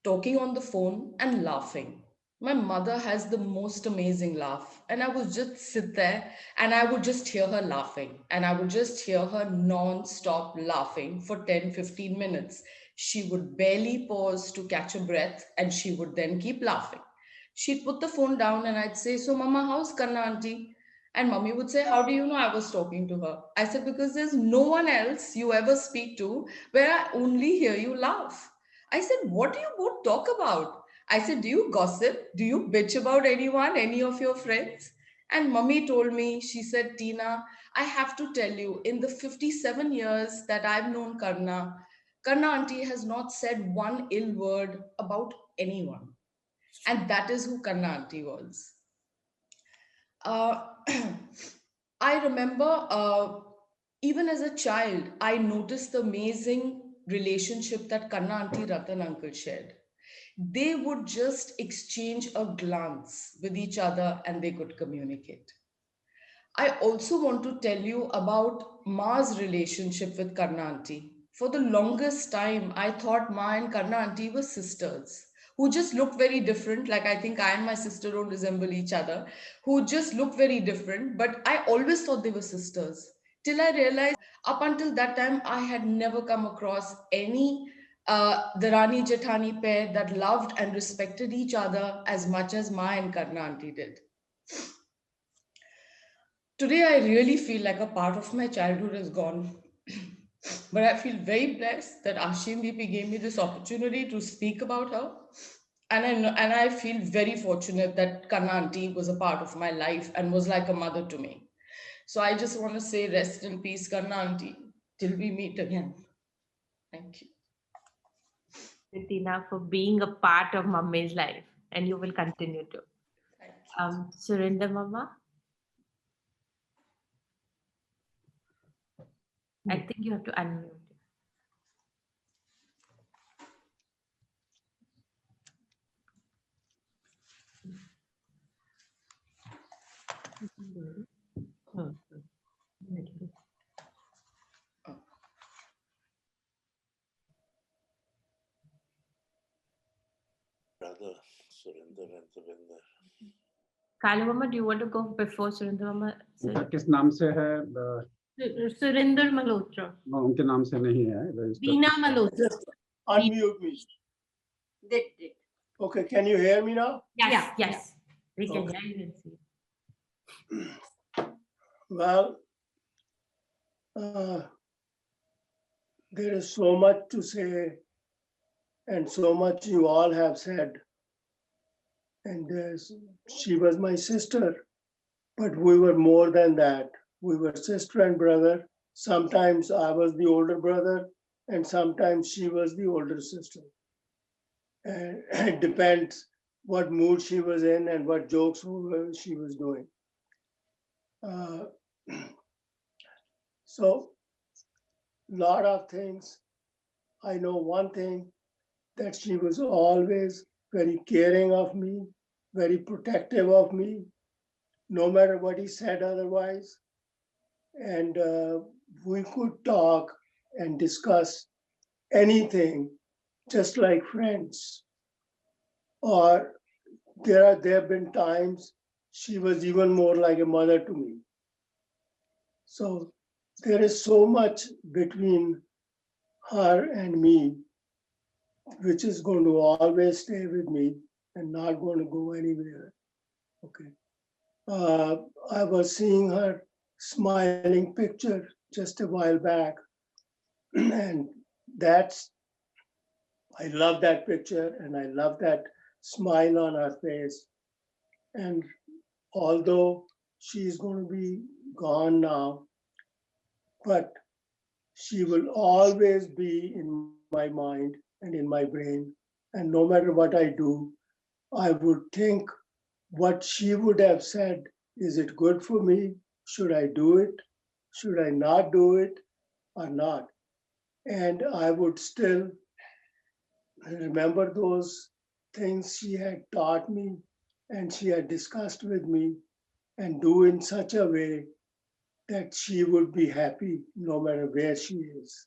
talking on the phone and laughing. My mother has the most amazing laugh. And I would just sit there and I would just hear her laughing. And I would just hear her non-stop laughing for 10-15 minutes. She would barely pause to catch a breath and she would then keep laughing. she'd put the phone down and I'd say, "So, Mama, how's Kanna auntie?" And Mummy would say, "How do you know I was talking to her?" I said, "Because there's no one else you ever speak to where I only hear you laugh." I said, "What do you both talk about?" I said, "Do you gossip? Do you bitch about anyone, any of your friends?" And Mummy told me, she said, "Tina, I have to tell you, in the 57 years that I've known Karna, Karna auntie has not said one ill word about anyone." And that is who Karna auntie was. Uh, I remember even as a child, I noticed the amazing relationship that Kanna auntie Ratan uncle shared. They would just exchange a glance with each other and they could communicate. I also want to tell you about Ma's relationship with Karna auntie. For the longest time, I thought Ma and Karna auntie were sisters who just looked very different. Like, I think I and my sister don't resemble each other, who just look very different. But I always thought they were sisters. Till I realized, up until that time, I had never come across any the Rani Jethani pair that loved and respected each other as much as Ma and Karna auntie did. Today, I really feel like a part of my childhood is gone. But I feel very blessed that Ashim Deepi gave me this opportunity to speak about her. And I feel very fortunate that Kanna auntie was a part of my life and was like a mother to me. So I just want to say rest in peace, Kanna auntie, till we meet again. Thank you. Tina, for being a part of Mummy's life, and you will continue to. Surinder Mama? I think you have to unmute. Brother, Surinder and Devinder. Kalu Mama, do you want to go before Surinder Mama? किस नाम से है? Surinder Malhotra. उनके नाम से नहीं है. Veena Malhotra. Unmute me. Did. Okay, can you hear me now? Yes. We can Okay. hear you and see. Well, there is so much to say and so much you all have said. And she was my sister, but we were more than that. We were sister and brother. Sometimes I was the older brother and sometimes she was the older sister. And it depends what mood she was in and what jokes she was doing. So, lot of things. I know one thing, that she was always very caring of me, very protective of me, no matter what he said otherwise. And we could talk and discuss anything just like friends. Or there have been times she was even more like a mother to me. So there is so much between her and me, which is going to always stay with me and not going to go anywhere. Okay. I was seeing her smiling picture just a while back, and I love that picture and I love that smile on her face. And although she's going to be gone now, but she will always be in my mind and in my brain. And no matter what I do, I would think what she would have said. Is it good for me? Should I do it? Should I not do it or not? And I would still remember those things she had taught me and she had discussed with me and do in such a way that she would be happy no matter where she is.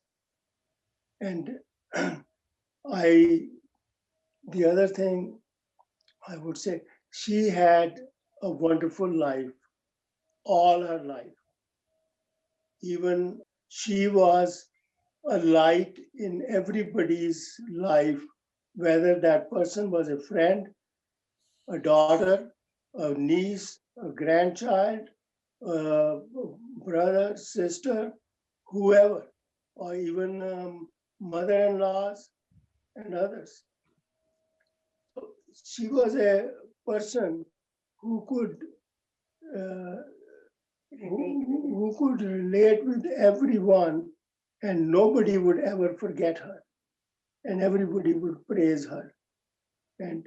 And the other thing I would say, she had a wonderful life, all her life. Even she was a light in everybody's life, whether that person was a friend a daughter, a niece, a grandchild, a brother, sister, whoever, or even mother-in-laws and others. She was a person who could who could relate with everyone, and nobody would ever forget her, and everybody would praise her. And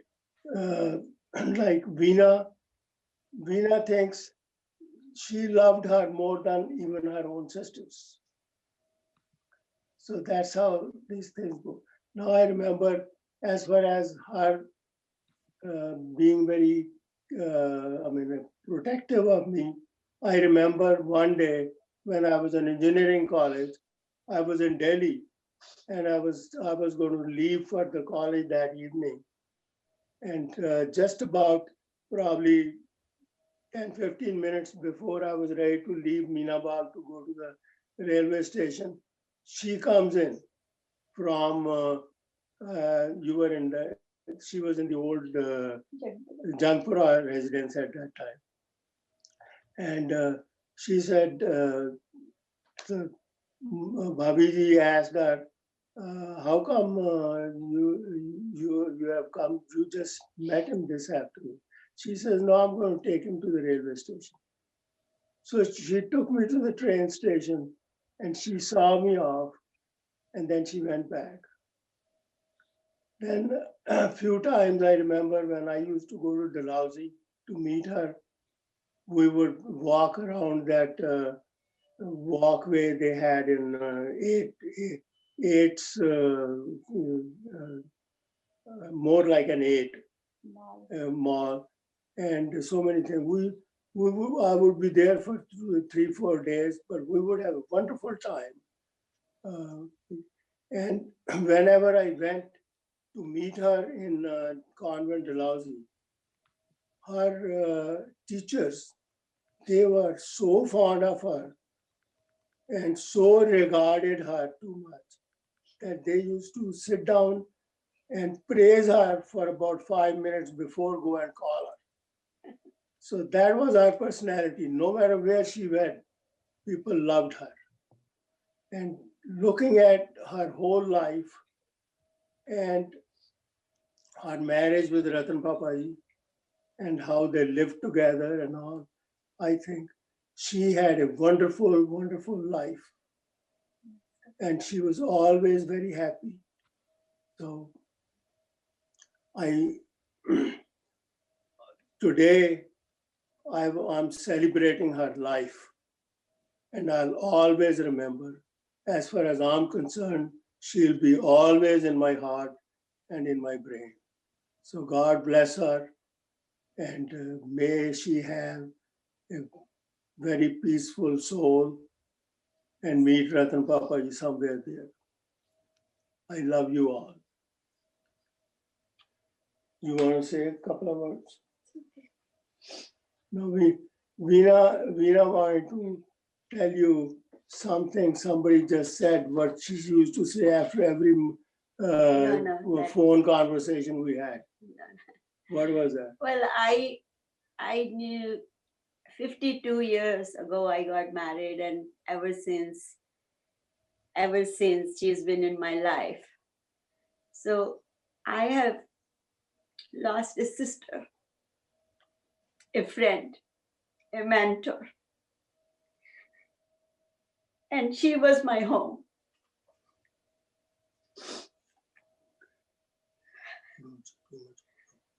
like Veena thinks she loved her more than even her own sisters. So that's how these things go. Now I remember, as far as her being very, protective of me, I remember one day when I was in engineering college, I was in Delhi, and I was going to leave for the college that evening. And just about probably 10-15 minutes before I was ready to leave Meenabad to go to the railway station, she comes in from, she was in the old Jangpura residence at that time. And she said, Bhabiji asked her, how come you have come, you just met him this afternoon? She says, no, I'm going to take him to the railway station. So she took me to the train station and she saw me off, and then she went back. Then a few times I remember when I used to go to Dalhousie to meet her, we would walk around that walkway they had in more like an 8 mall, and so many things. I would be there for 3-4 days, but we would have a wonderful time. And whenever I went to meet her in Convent Dalhousie, her teachers, they were so fond of her and so regarded her too much that they used to sit down and praise her for about 5 minutes before go and call her. So that was her personality. No matter where she went, people loved her. And looking at her whole life and her marriage with Ratan Papaji and how they lived together and all, I think she had a wonderful, wonderful life. And she was always very happy. So today I'm celebrating her life, and I'll always remember, as far as I'm concerned, she'll be always in my heart and in my brain. So God bless her, and may she have a very peaceful soul and meet Ratan Papaji somewhere there. I love you all. You want to say a couple of words? No, Veena wanted to tell you something somebody just said, what she used to say after every phone conversation we had. What was that? Well, I knew 52 years ago I got married, and ever since she's been in my life. So I have lost a sister, a friend, a mentor, and she was my home.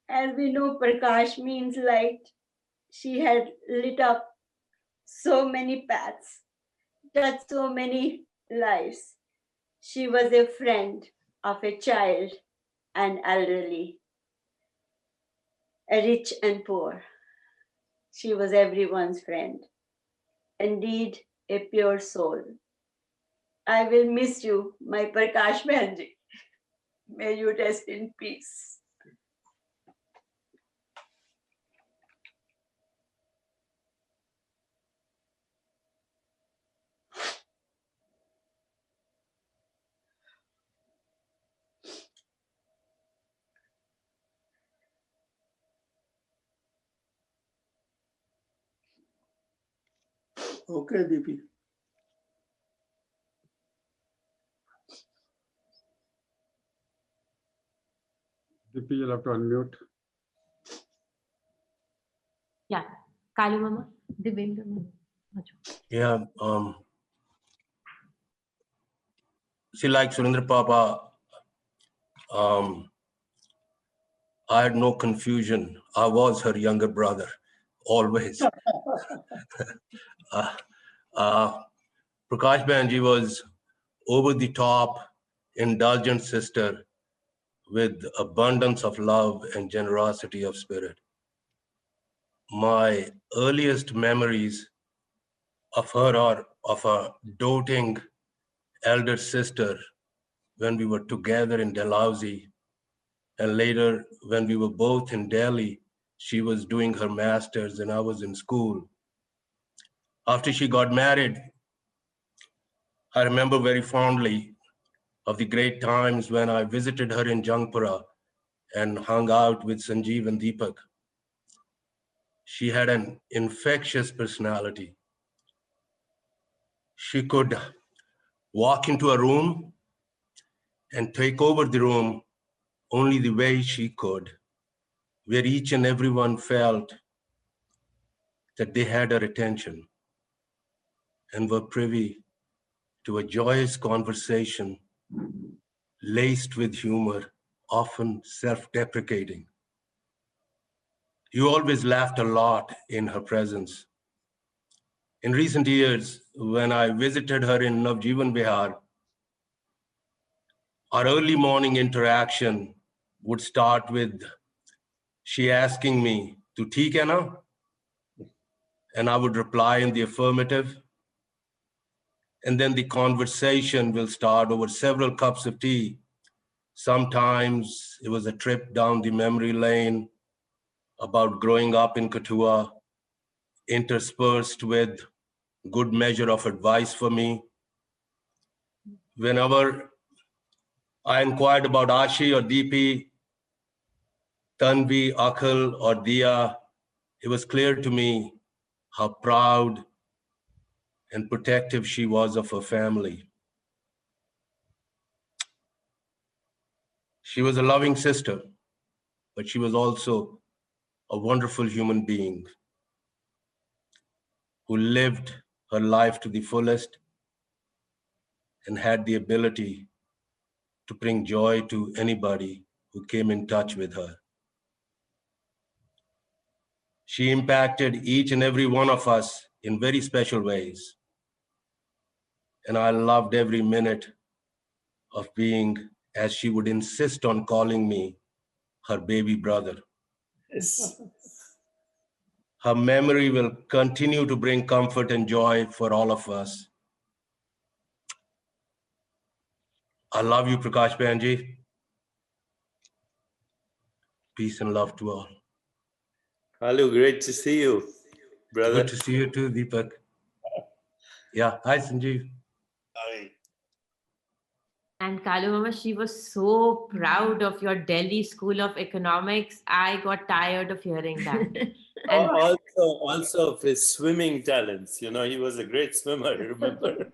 As we know, Prakash means light. She had lit up so many paths, touched so many lives. She was a friend of a child and elderly, a rich and poor. She was everyone's friend. Indeed, a pure soul. I will miss you, my Prakash Bahanji. May you rest in peace. Okay, DP. DP, you'll have to unmute. Yeah, Kalu Mama, Divendra Mama. Yeah. See, like Surendra Papa, I had no confusion. I was her younger brother, always. Prakash Banji was over the top, indulgent sister with abundance of love and generosity of spirit. My earliest memories of her are of a doting elder sister when we were together in Dalhousie, and later when we were both in Delhi, she was doing her master's and I was in school. After she got married, I remember very fondly of the great times when I visited her in Jangpura and hung out with Sanjeev and Deepak. She had an infectious personality. She could walk into a room and take over the room only the way she could, where each and everyone felt that they had her attention and were privy to a joyous conversation laced with humor, often self-deprecating. You always laughed a lot in her presence. In recent years, when I visited her in Navjeevan Vihar, our early morning interaction would start with she asking me, "Tu theek hai na?" And I would reply in the affirmative. And then the conversation will start over several cups of tea. Sometimes it was a trip down the memory lane about growing up in Kathua, interspersed with good measure of advice for me. Whenever I inquired about Ashi or DP, Tanvi, Akhil, or Dia, it was clear to me how proud and protective she was of her family. She was a loving sister, but she was also a wonderful human being who lived her life to the fullest and had the ability to bring joy to anybody who came in touch with her. She impacted each and every one of us in very special ways. And I loved every minute of being, as she would insist on calling me, her baby brother. Yes. Her memory will continue to bring comfort and joy for all of us. I love you, Prakash Banji. Peace and love to all. Kalu, great to see you, brother. Good to see you too, Deepak. Yeah, hi, Sanjeev. Hi. And Kalu Mama, she was so proud of your Delhi School of Economics. I got tired of hearing that. And Also of his swimming talents. You know, he was a great swimmer, remember?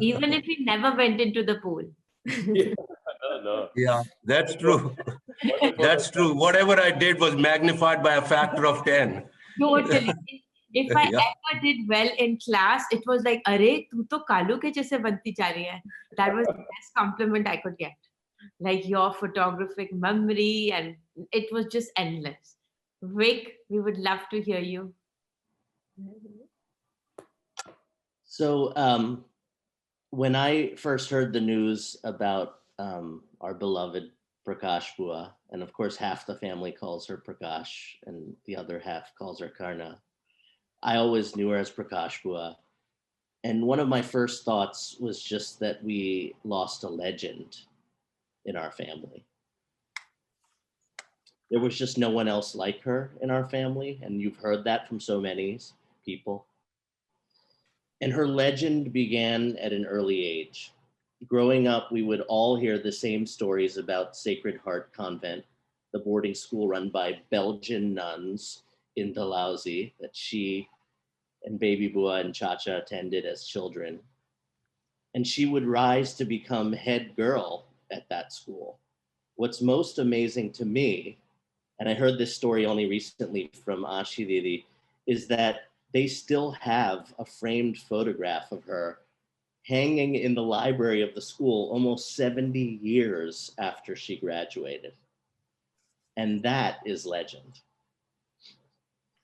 even if he never went into the pool. Yeah, no. Yeah, that's true. That's true. Whatever I did was magnified by a factor of 10. Totally. If I Yeah. ever did well in class, it was like, "Arey, tu to Kalu ke jaise banti ja rahi hai." That was the best compliment I could get. Like your photographic memory, and it was just endless. Vic, we would love to hear you. So when I first heard the news about our beloved Prakash Bua, and of course half the family calls her Prakash and the other half calls her Karna, I always knew her as Prakash Bua. And one of my first thoughts was just that we lost a legend in our family. There was just no one else like her in our family, and you've heard that from so many people. And her legend began at an early age. Growing up, we would all hear the same stories about Sacred Heart Convent, the boarding school run by Belgian nuns in Dalhousie that she and baby Bua and Chacha attended as children. And she would rise to become head girl at that school. What's most amazing to me, and I heard this story only recently from Ashi Didi, is that they still have a framed photograph of her hanging in the library of the school almost 70 years after she graduated. And that is legend.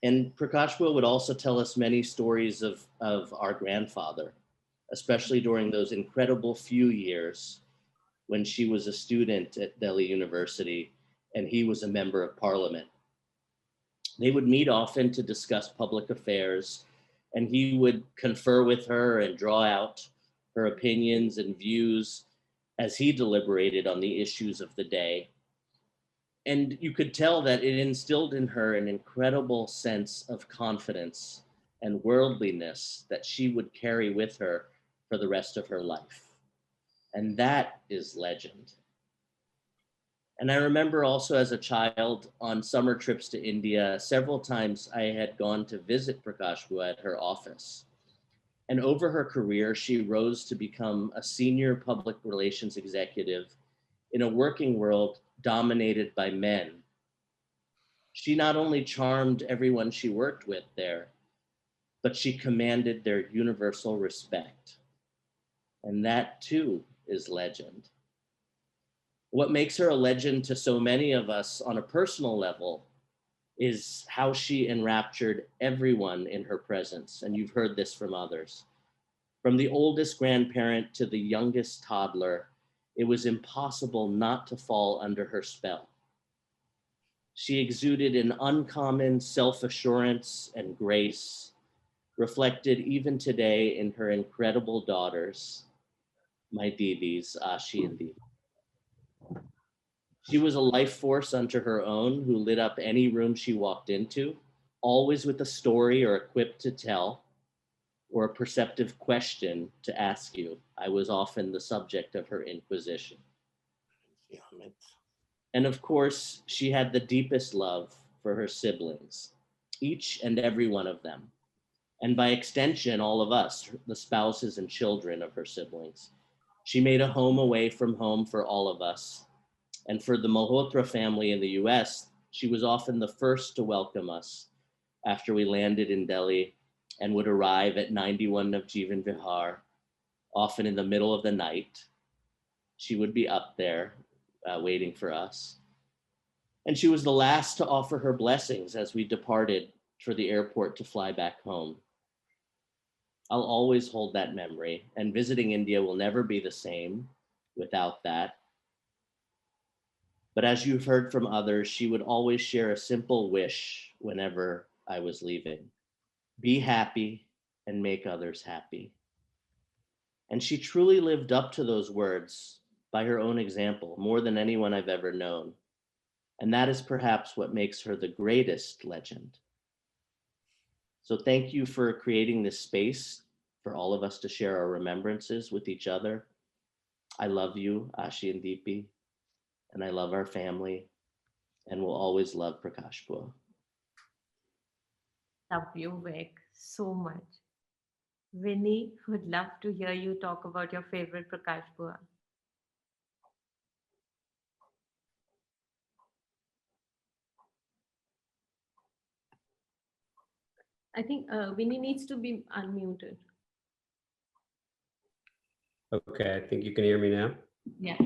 And Prakash Bua would also tell us many stories of our grandfather, especially during those incredible few years when she was a student at Delhi University and he was a member of parliament. They would meet often to discuss public affairs, and he would confer with her and draw out her opinions and views as he deliberated on the issues of the day. And you could tell that it instilled in her an incredible sense of confidence and worldliness that she would carry with her for the rest of her life. And that is legend. And I remember also as a child on summer trips to India, several times I had gone to visit Prakash Bua at her office. And over her career, she rose to become a senior public relations executive in a working world dominated by men. She not only charmed everyone she worked with there, but she commanded their universal respect. And that too is legend. What makes her a legend to so many of us on a personal level is how she enraptured everyone in her presence. And you've heard this from others. From the oldest grandparent to the youngest toddler, it was impossible not to fall under her spell. She exuded an uncommon self-assurance and grace, reflected even today in her incredible daughters, my Didis, Ashi and Didi. She was a life force unto her own who lit up any room she walked into, always with a story or a quip to tell, or a perceptive question to ask you. I was often the subject of her inquisition. And of course, she had the deepest love for her siblings, each and every one of them. And by extension, all of us, the spouses and children of her siblings. She made a home away from home for all of us. And for the Malhotra family in the US, she was often the first to welcome us after we landed in Delhi and would arrive at 91 Navjeevan Vihar, often in the middle of the night. She would be up there waiting for us. And she was the last to offer her blessings as we departed for the airport to fly back home. I'll always hold that memory, and visiting India will never be the same without that. But as you've heard from others, she would always share a simple wish whenever I was leaving. Be happy and make others happy. And she truly lived up to those words by her own example, more than anyone I've ever known. And that is perhaps what makes her the greatest legend. So thank you for creating this space for all of us to share our remembrances with each other. I love you, Ashi and Deepi, and I love our family, and will always love Prakash Bua. Love you, Vic, so much. Vinny, would love to hear you talk about your favorite Prakash Bua. I think Vinny needs to be unmuted. Okay, I think you can hear me now. Yeah.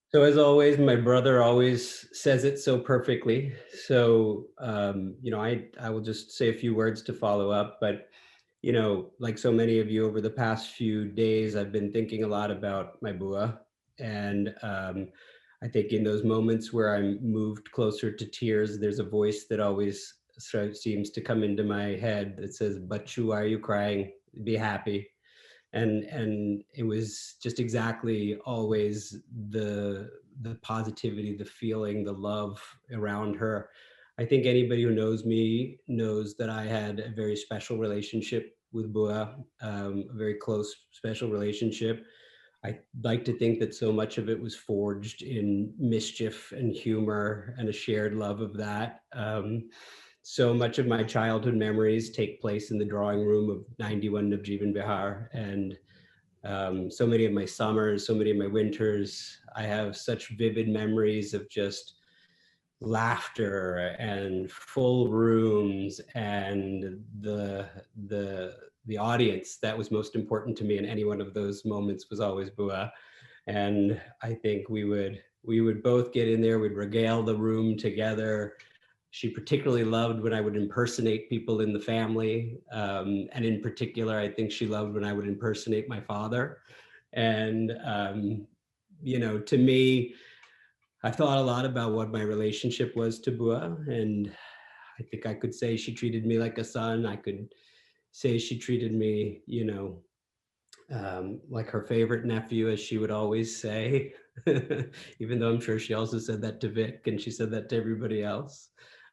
So as always, my brother always says it so perfectly. So, I will just say a few words to follow up, but, like so many of you over the past few days, I've been thinking a lot about my Bua. And I think in those moments where I'm moved closer to tears, there's a voice that always seems to come into my head that says, "Bachu, why are you crying? Be happy." And it was just exactly always the positivity, the feeling, the love around her. I think anybody who knows me knows that I had a very special relationship with Bua, a very close, special relationship. I like to think that so much of it was forged in mischief and humor and a shared love of that. so much of my childhood memories take place in the drawing room of 91 Navjeevan Vihar, and so many of my summers, so many of my winters, I have such vivid memories of just laughter and full rooms, and the audience that was most important to me in any one of those moments was always Bua. And I think we would both get in there, we'd regale the room together. She particularly loved when I would impersonate people in the family. And in particular, I think she loved when I would impersonate my father. And, you know, to me, I thought a lot about what my relationship was to Bua. And I think I could say she treated me like a son. I could say she treated me, you know, like her favorite nephew, as she would always say, even though I'm sure she also said that to Vic and she said that to everybody else.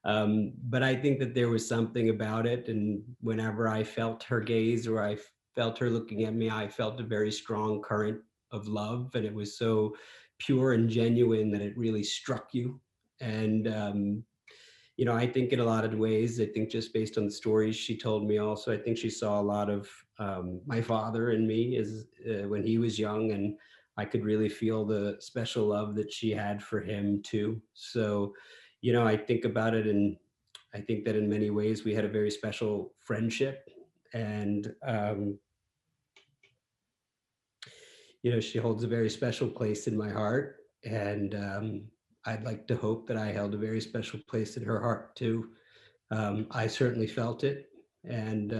But I think that there was something about it. And whenever I felt her gaze or I felt her looking at me, I felt a very strong current of love. And it was so pure and genuine that it really struck you. And, you know, I think in a lot of ways, I think just based on the stories she told me also, I think she saw a lot of my father in me as when he was young, and I could really feel the special love that she had for him too. So, you know, I think about it, and I think that in many ways we had a very special friendship. And, you know, she holds a very special place in my heart. And I'd like to hope that I held a very special place in her heart too. I certainly felt it. And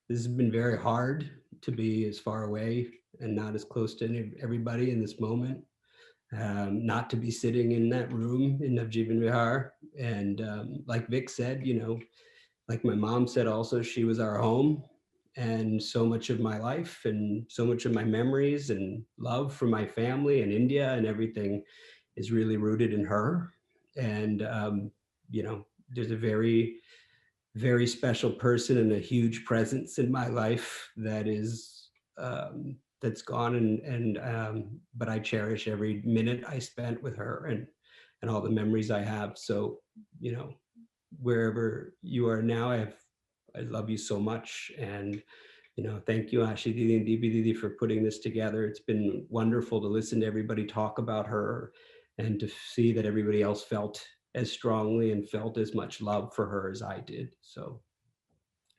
this has been very hard to be as far away and not as close to everybody in this moment. Not to be sitting in that room in Navjeevan Vihar. And like Vic said, you know, like my mom said also, she was our home. And so much of my life and so much of my memories and love for my family and India and everything is really rooted in her. And, you know, there's a very, very special person and a huge presence in my life that is, that's gone. But I cherish every minute I spent with her and all the memories I have. So, you know, wherever you are now, I love you so much. And, you know, thank you, Ashi Didi and Deepi Didi, for putting this together. It's been wonderful to listen to everybody talk about her and to see that everybody else felt as strongly and felt as much love for her as I did. So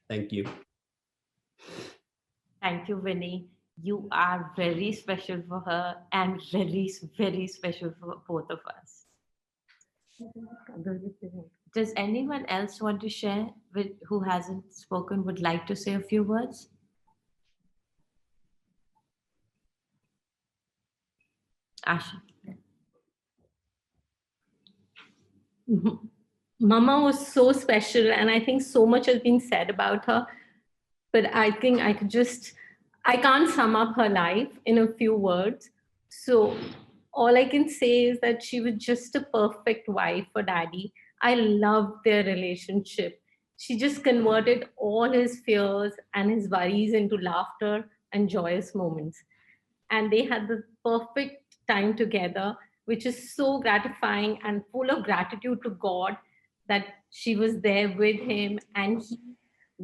thank you. Thank you, Vinny. You are very special for her and very, very special for both of us. Does anyone else want to share with who hasn't spoken, would like to say a few words? Asha. Mama was so special, and I think so much has been said about her, but I think I can't sum up her life in a few words. So all I can say is that she was just a perfect wife for Daddy. I loved their relationship. She just converted all his fears and his worries into laughter and joyous moments. And they had the perfect time together, which is so gratifying and full of gratitude to God that she was there with him and he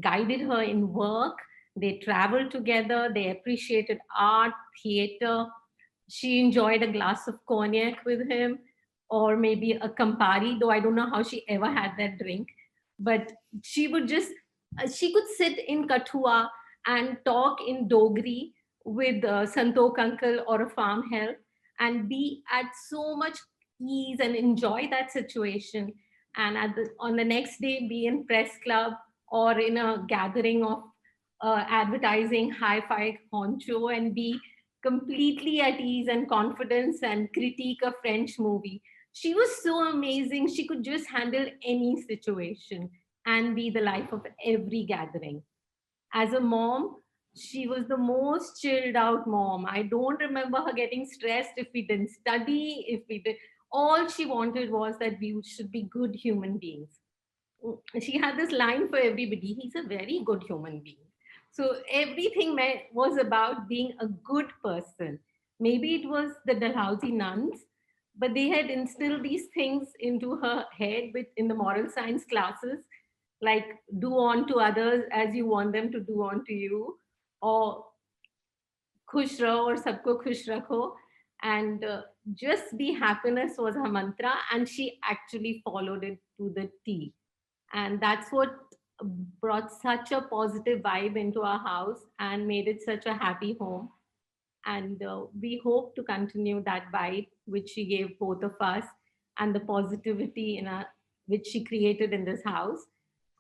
guided her in work. They traveled together. They appreciated art, theater. She enjoyed a glass of cognac with him, or maybe a Campari, though I don't know how she ever had that drink. But she would just, she could sit in Kathua and talk in Dogri with Santok uncle or a farm help and be at so much ease and enjoy that situation. And on the next day, be in press club or in a gathering of advertising hi-fi honcho and be completely at ease and confidence and critique a French movie. She was so amazing. She could just handle any situation and be the life of every gathering. As a mom, she was the most chilled out mom. I don't remember her getting stressed if we didn't study, if we did. All she wanted was that we should be good human beings. She had this line for everybody: he's a very good human being. So everything was about being a good person. Maybe it was the Dalhousie nuns, but they had instilled these things into her head in the moral science classes, like do unto others as you want them to do unto you, or khush raho or sabko khush rakho, and just be happiness was her mantra, and she actually followed it to the T. And that's what brought such a positive vibe into our house and made it such a happy home. And we hope to continue that vibe which she gave both of us, and the positivity which she created in this house.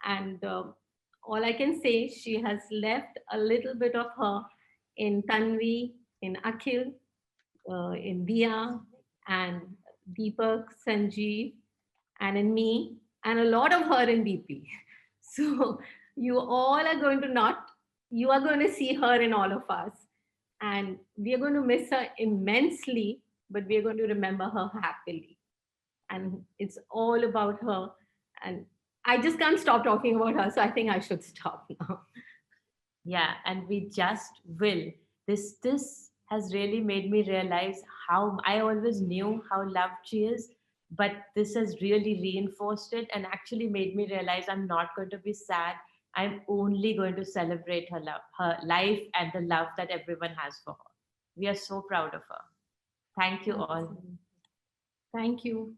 And all I can say, she has left a little bit of her in Tanvi, in Akhil, in Dia, and Deepak, Sanjeev, and in me, and a lot of her in BP. So you all are going to see her in all of us. And we are going to miss her immensely, but we are going to remember her happily. And it's all about her. And I just can't stop talking about her, so I think I should stop now. Yeah, and we just will. This has really made me realize how I always knew how loved she is, but this has really reinforced it and actually made me realize I'm not going to be sad. I'm only going to celebrate her love, her life, and the love that everyone has for her. We are so proud of her. Thank you all. Thank you.